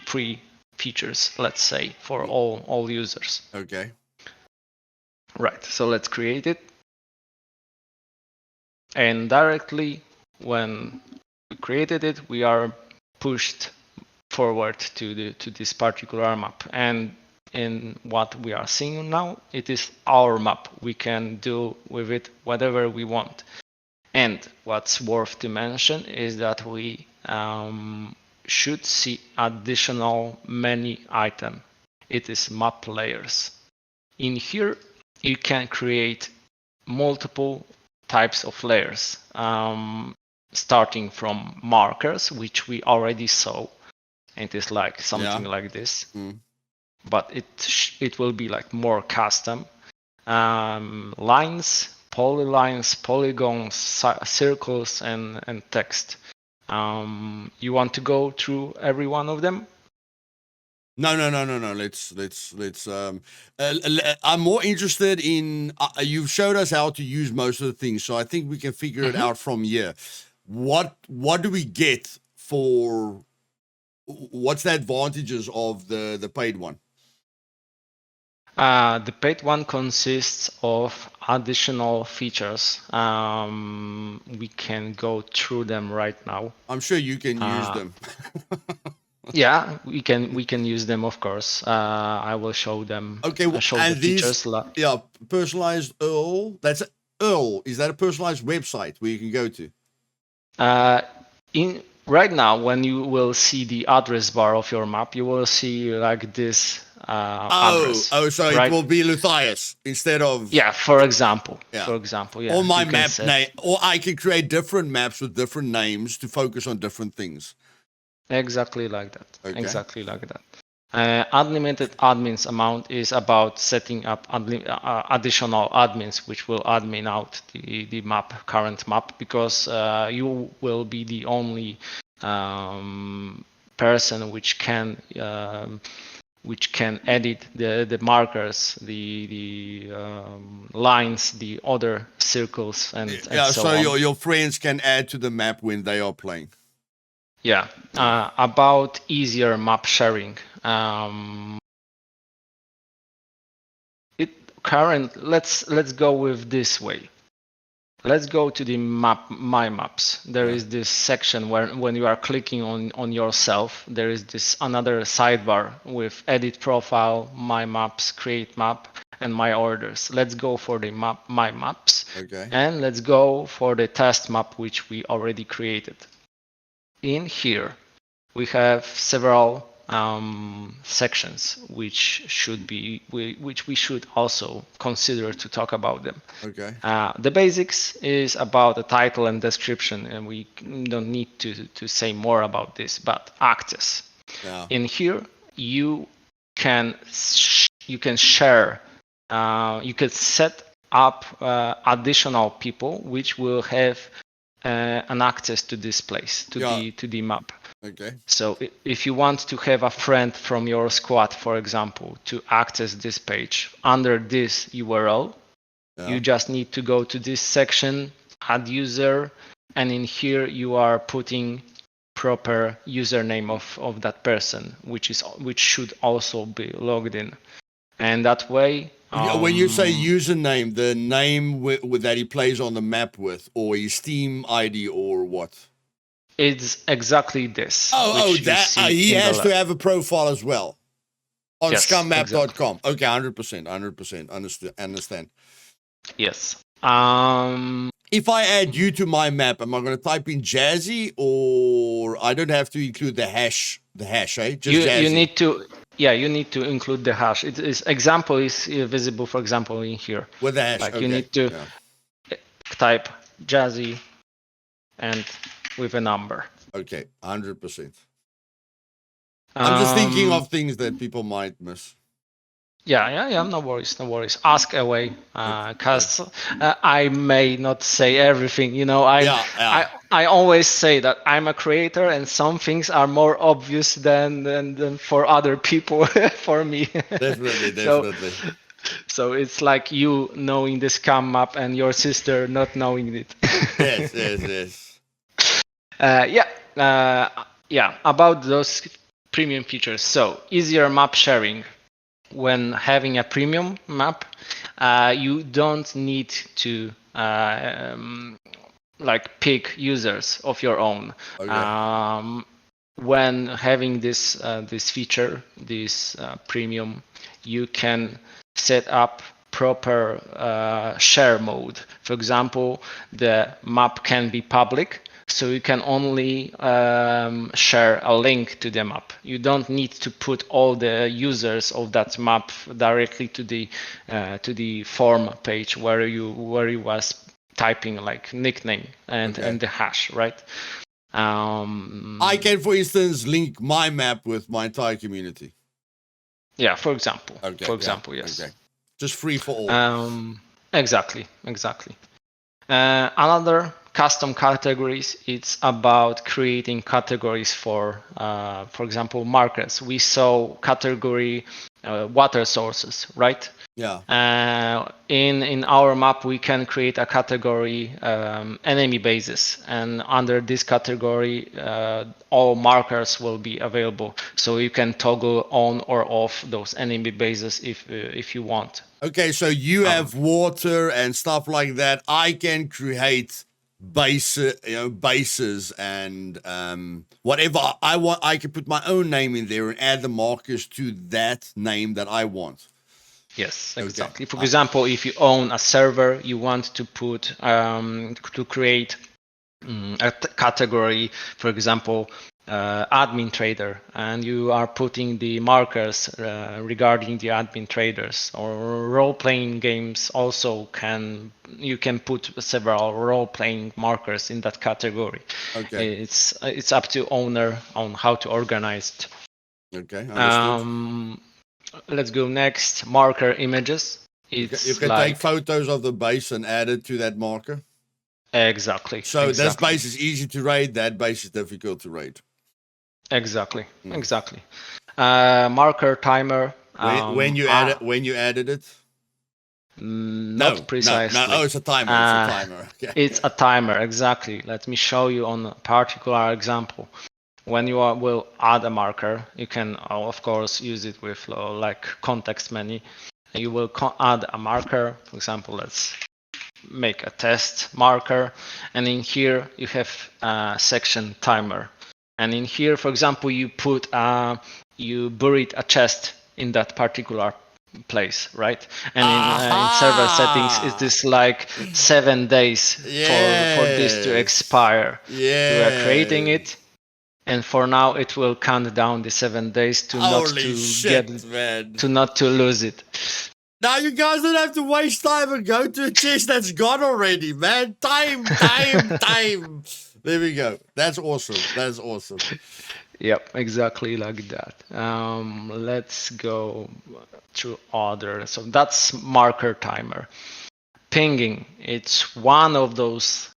free features, let's say, for all users. Okay. Right, so let's create it. And directly when we created it, we are pushed forward to this particular map. And in what we are seeing now, it is our map. We can do with it whatever we want. And what's worth to mention is that we should see additional menu item. It is map layers. In here, you can create multiple types of layers, starting from markers, which we already saw. It is like something like this, but it will be like more custom. Lines, polylines, polygons, circles, and text. You want to go through every one of them? No. Let's. I'm more interested in. You've showed us how to use most of the things, so I think we can figure it out from here. What do we get for? What's the advantages of the paid one? The paid one consists of additional features. We can go through them right now. I'm sure you can use them. Yeah, we can use them, of course. I will show them. Okay, Show and the these, features. yeah, personalized URL. That's URL. Is that a personalized website where you can go to? In right now, when you will see the address bar of your map, you will see like this address. So right? it will be Luthais instead of for example. Yeah. For example, yeah. or my you can map set- name, or I can create different maps with different names to focus on different things. Exactly like that. Okay. Exactly like that. Unlimited admins amount is about setting up additional admins, which will admin out the current map, because you will be the only person which can edit the markers, the lines, the other circles, and so on. Your friends can add to the map when they are playing. Yeah, about easier map sharing. Let's go with this way. Let's go to the map, my maps. There is this section where when you are clicking on yourself, there is this another sidebar with edit profile, my maps, create map, and my orders. Let's go for the map, my maps. Okay. And let's go for the test map, which we already created. In here, we have several sections which we should also consider to talk about them. Okay. The basics is about the title and description, and we don't need to say more about this. But access. Yeah. In here, you can share. You can set up additional people which will have an access to this place, to the map. Okay. So if you want to have a friend from your squad, for example, to access this page under this URL, you just need to go to this section, add user, and in here you are putting proper username of that person, which should also be logged in. And that way, when you say username, the name that he plays on the map with, or his Steam ID, or what? It's exactly this. He has to have a profile as well on scummap.com. Exactly. Okay, 100%. Understand. Yes. If I add you to my map, am I going to type in Jazi, or I don't have to include the hash? Just Jazi. You need to. Yeah, you need to include the hash. Example is visible, for example, in here. With the hash. Like you need to type Jazi and with a number. Okay, 100%. I'm just thinking of things that people might miss. Yeah. No worries. Ask away, cause I may not say everything. I always say that I'm a creator, and some things are more obvious than for other people. For me, Definitely. So it's like you knowing the Scum map and your sister not knowing it. Yes. Yeah. About those premium features. So easier map sharing. When having a premium map, you don't need to pick users of your own. Okay. When having this feature, this premium, you can set up proper share mode. For example, the map can be public, so you can only share a link to the map. You don't need to put all the users of that map directly to the form page where you was typing like nickname and the hash, right? I can, for instance, link my map with my entire community. Yeah, for example. Yes. Okay. Just free for all. Exactly. Another custom categories, it's about creating categories for example, markers. We saw category water sources, right? Yeah. In our map, we can create a category enemy bases, and under this category, all markers will be available. So you can toggle on or off those enemy bases if you want. Okay, so you have water and stuff like that. I can create bases and whatever I want. I can put my own name in there and add the markers to that name that I want. Yes, exactly. For example, if you own a server, you want to put to create a category, for example, admin trader, and you are putting the markers regarding the admin traders. Or role-playing games also you can put several role-playing markers in that category. Okay. It's up to owner on how to organize it. Okay, understood. Let's go next. Marker images. You can take photos of the base and add it to that marker. Exactly. So this base is easy to raid. That base is difficult to raid. Exactly. Marker timer. When you added it. Not precisely. No. Oh, it's a timer. It's a timer. Okay. It's a timer. Exactly. Let me show you on a particular example. When you will add a marker, you can of course use it with like context menu. You will add a marker. For example, let's make a test marker, and in here you have a section timer. And in here, for example, you buried a chest in that particular place, right? And in server settings, it is like 7 days for this to expire. Yeah. We are creating it, and for now it will count down the 7 days to not to lose it. Now you guys don't have to waste time and go to a chest that's gone already, man. Time. There we go. That's awesome. Yep, exactly like that. Let's go to other. So that's marker timer. Pinging. It's one of those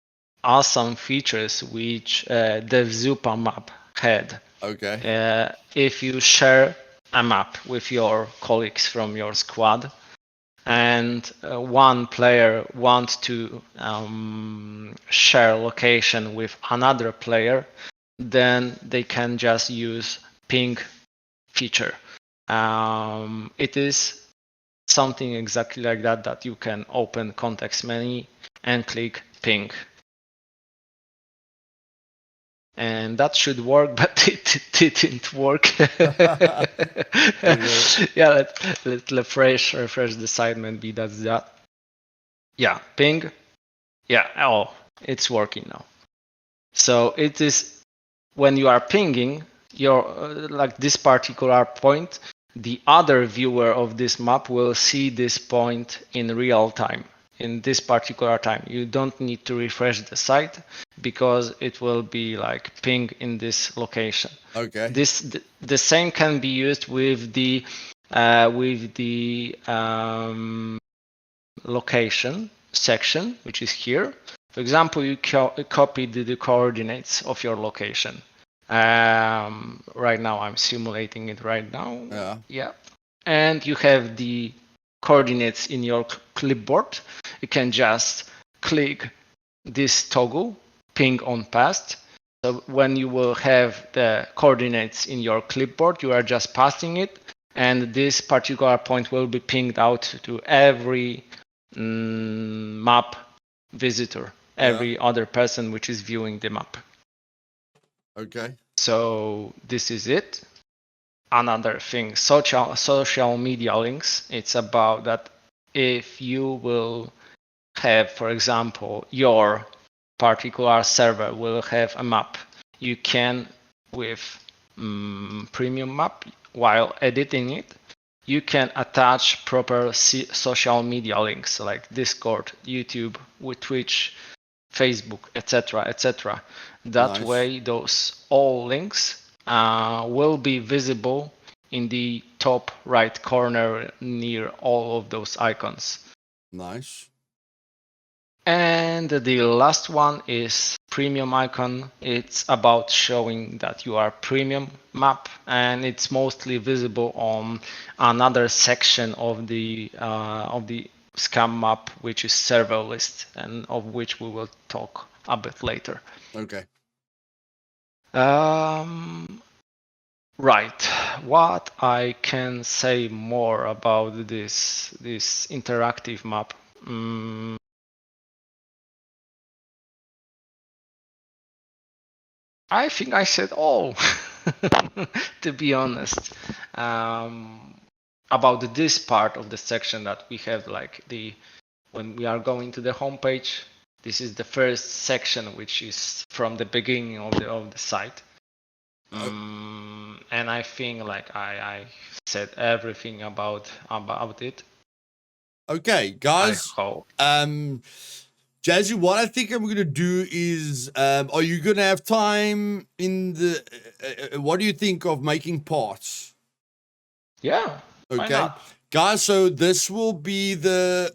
awesome features which the Zupa map had. Okay. If you share a map with your colleagues from your squad, and one player wants to share location with another player, then they can just use ping feature. It is something exactly like that you can open context menu and click ping. And that should work, but it didn't work. Yeah, let's refresh the site. Maybe that's that. Yeah, ping. Yeah, it's working now. So it is when you are pinging your like this particular point, the other viewer of this map will see this point in real time. in this particular time. You don't need to refresh the site because it will be like ping in this location. Okay. The same can be used with the location section, which is here. For example, you copy the coordinates of your location. Right now, I'm simulating it right now. Yeah. And you have the coordinates in your clipboard. You can just click this toggle, ping on past. So when you will have the coordinates in your clipboard, you are just passing it, and this particular point will be pinged out to every map visitor, every other person which is viewing the map. Okay. So this is it. Another thing, social media links. It's about that if you will have, for example, your particular server will have a map, you can, with premium map, while editing it, you can attach proper social media links like Discord, YouTube, with Twitch, Facebook, etc., etc. That way, those all links will be visible in the top right corner near all of those icons. Nice. And the last one is premium icon. It's about showing that you are premium map, and it's mostly visible on another section of the Scum map, which is server list, and of which we will talk a bit later. Okay. Right. What I can say more about this interactive map? I think I said all, to be honest, about this part of the section that we have, like when we are going to the homepage, this is the first section, which is from the beginning of the site. And I think like I said everything about it. Okay, guys. I hope. Jazzy, what I think I'm going to do is, are you going to have time in the, what do you think of making parts? Yeah. Why Okay. not? Guys, so this will be the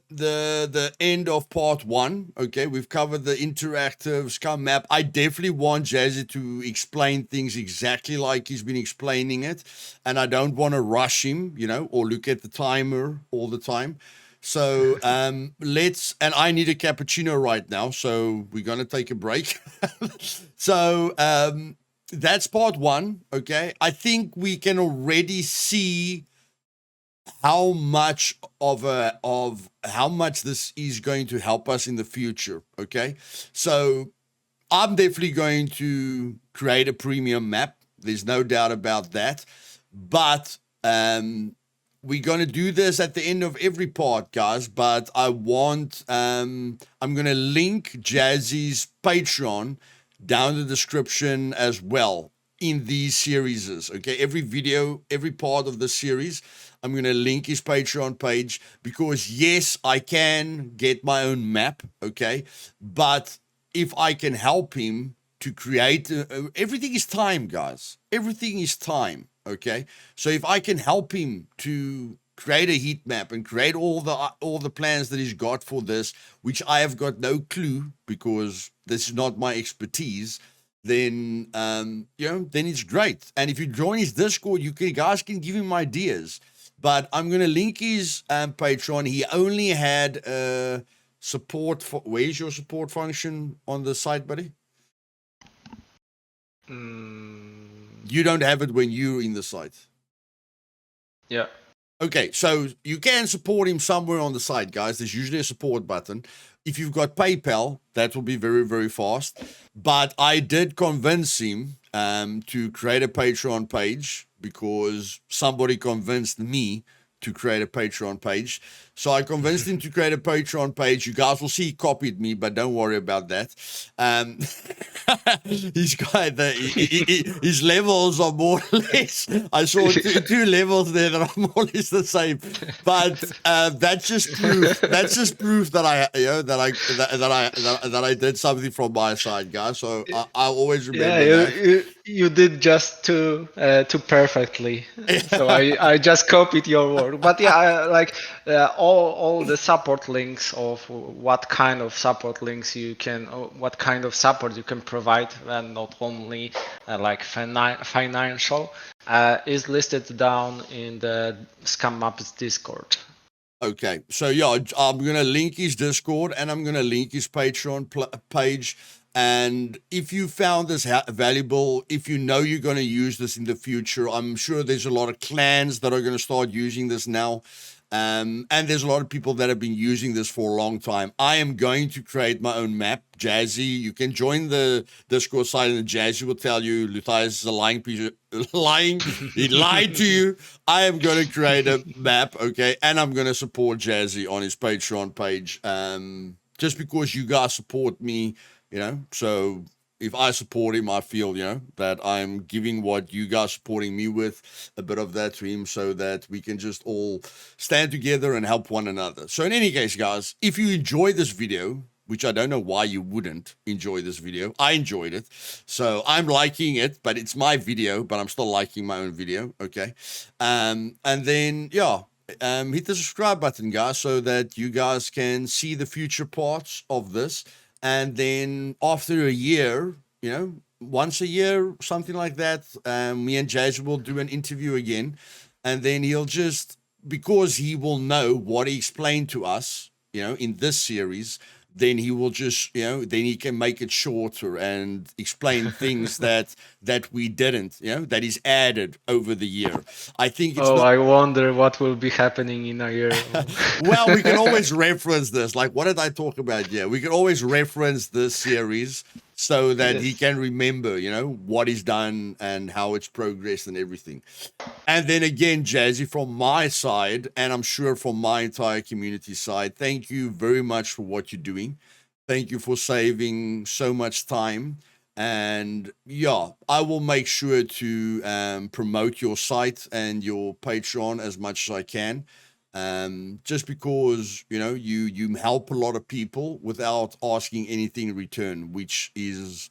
end of part 1. Okay, we've covered the interactive Scum map. I definitely want Jazzy to explain things exactly like he's been explaining it, and I don't want to rush him, or look at the timer all the time. So and I need a cappuccino right now, so we're gonna take a break. So that's part 1. Okay, I think we can already see how much how much this is going to help us in the future. Okay, so I'm definitely going to create a premium map. There's no doubt about that. But we're going to do this at the end of every part, guys. But I'm going to link Jazzy's Patreon down in the description as well in these series. Okay, every video, every part of the series, I'm going to link his Patreon page, because yes, I can get my own map. Okay, but if I can help him to create, everything is time, guys. Everything is time. Okay, so if I can help him to create a heat map and create all the plans that he's got for this, which I have got no clue because this is not my expertise, then then it's great. And if you join his Discord, guys can give him ideas. But I'm gonna link his Patreon. He only had support for. Where's your support function on the site, buddy? You don't have it when you're in the site. Yeah. Okay, so you can support him somewhere on the site, guys. There's usually a support button. If you've got PayPal, that will be very, very fast. But I did convince him to create a Patreon page, because somebody convinced me to create a Patreon page. So I convinced him to create a Patreon page. You guys will see he copied me, but don't worry about that. He's got his levels are more or less. I saw two levels there that are more or less the same. But that's just proof. That's just proof that I did something from my side, guys. So I always remember that. You did just too perfectly. So I just copied your work. But yeah, all the support links of what kind of support links you can, what kind of support you can provide, and not only like financial, is listed down in the Scum Maps Discord. Okay, so yeah, I'm gonna link his Discord and I'm gonna link his Patreon page. And if you found this valuable, if you know you're going to use this in the future, I'm sure there's a lot of clans that are going to start using this now. And there's a lot of people that have been using this for a long time. I am going to create my own map, Jazi. You can join the Discord site, and Jazi will tell you Luthais is a lying piece of lying. He lied to you. I am going to create a map, okay, and I'm going to support Jazi on his Patreon page. Just because you guys support me. So if I support him, I feel, that I'm giving what you guys supporting me with, a bit of that to him, so that we can just all stand together and help one another. So in any case, guys, if you enjoyed this video, which I don't know why you wouldn't enjoy this video, I enjoyed it. So I'm liking it, but it's my video, but I'm still liking my own video, okay? And then, yeah. Hit the subscribe button, guys, so that you guys can see the future parts of this. And then after a year, once a year, something like that, me and Jazz will do an interview again. And then he'll just, because he will know what he explained to us, in this series, then he will just, then he can make it shorter and explain things that we didn't, that is added over the year. I think it's I wonder what will be happening in a year. Well, we can always reference this. Like, what did I talk about? Yeah, we can always reference this series so that he can remember, what he's done and how it's progressed and everything. And then again, Jazzy, from my side, and I'm sure from my entire community side, thank you very much for what you're doing. Thank you for saving so much time. And yeah, I will make sure to promote your site and your Patreon as much as I can. Just because, you help a lot of people without asking anything in return, which is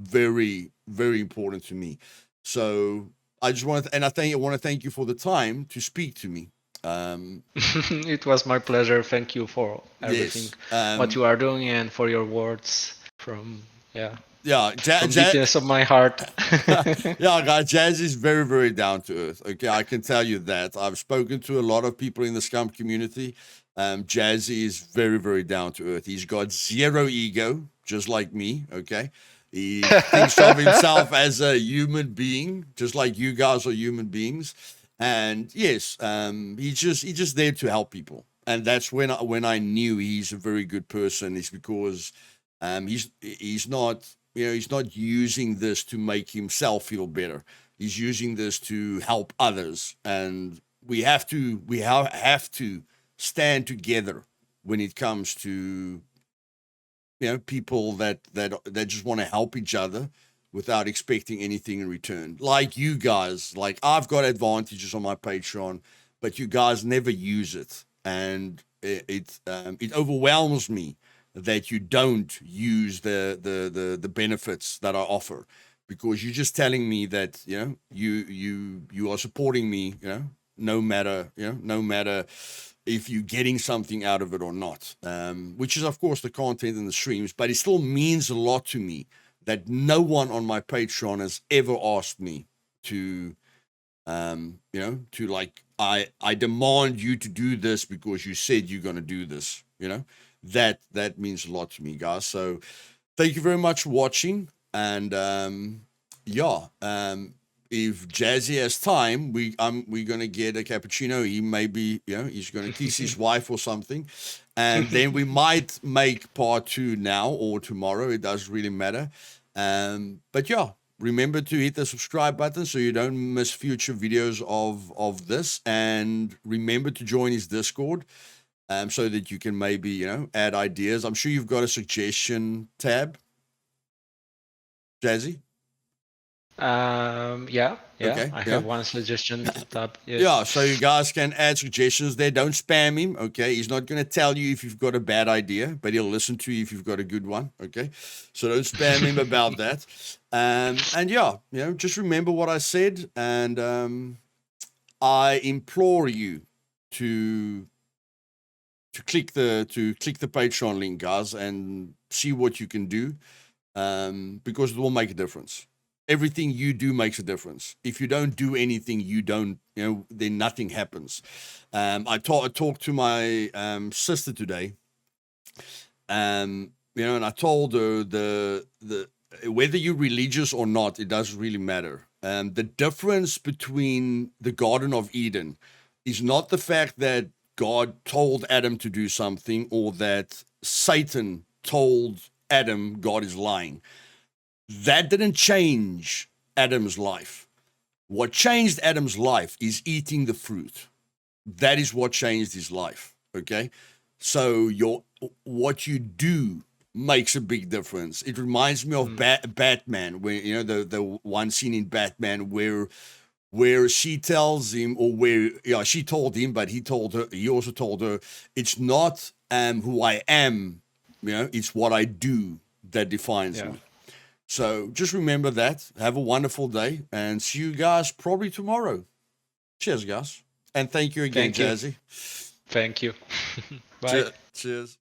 very, very important to me. So I just want to, and I want to thank you for the time to speak to me. It was my pleasure. Thank you for everything, what you are doing, and for your words from from details of my heart. Yeah, guys, Jazz is very, very down to earth. Okay, I can tell you that. I've spoken to a lot of people in the Scum community. Jazzy is very, very down to earth. He's got zero ego, just like me. Okay. He thinks of himself as a human being, just like you guys are human beings. And yes, he's just there to help people. And that's when I knew he's a very good person, is because he's not he's not using this to make himself feel better. He's using this to help others, and we have to stand together when it comes to people that just want to help each other without expecting anything in return. Like you guys, like I've got advantages on my Patreon, but you guys never use it, and it overwhelms me that you don't use the benefits that I offer, because you're just telling me that you are supporting me, no matter if you're getting something out of it or not, which is of course the content and the streams, but it still means a lot to me that no one on my Patreon has ever asked me to to like, I demand you to do this because you said you're going to do this, that means a lot to me, guys. So thank you very much for watching. And if Jazzy has time, we're gonna get a cappuccino. He maybe he's gonna kiss his wife or something, and then we might make part 2 now or tomorrow. It doesn't really matter. But yeah, remember to hit the subscribe button so you don't miss future videos of this, and remember to join his Discord so that you can maybe, add ideas. I'm sure you've got a suggestion tab, Jazzy. Yeah. Okay, I yeah. have one suggestion to tab. Yes. Yeah, so you guys can add suggestions there. Don't spam him, okay? He's not going to tell you if you've got a bad idea, but he'll listen to you if you've got a good one, okay? So don't spam him about that. And yeah, just remember what I said, and I implore you to click the Patreon link, guys, and see what you can do, because it will make a difference. Everything you do makes a difference. If you don't do anything, you don't, then nothing happens. I talked to my sister today, and I told her the whether you're religious or not, it doesn't really matter. The difference between the Garden of Eden is not the fact that God told Adam to do something, or that Satan told Adam God is lying. That didn't change Adam's life. What changed Adam's life is eating the fruit. That is what changed his life. Okay, so what you do makes a big difference. It reminds me of Batman, where the one scene in Batman where she tells him, or she told him, but he also told her, it's not who I am, it's what I do that defines me. So just remember that. Have a wonderful day, and see you guys probably tomorrow. Cheers, guys. And thank you again, Jazzy. Thank you. Bye. Cheers.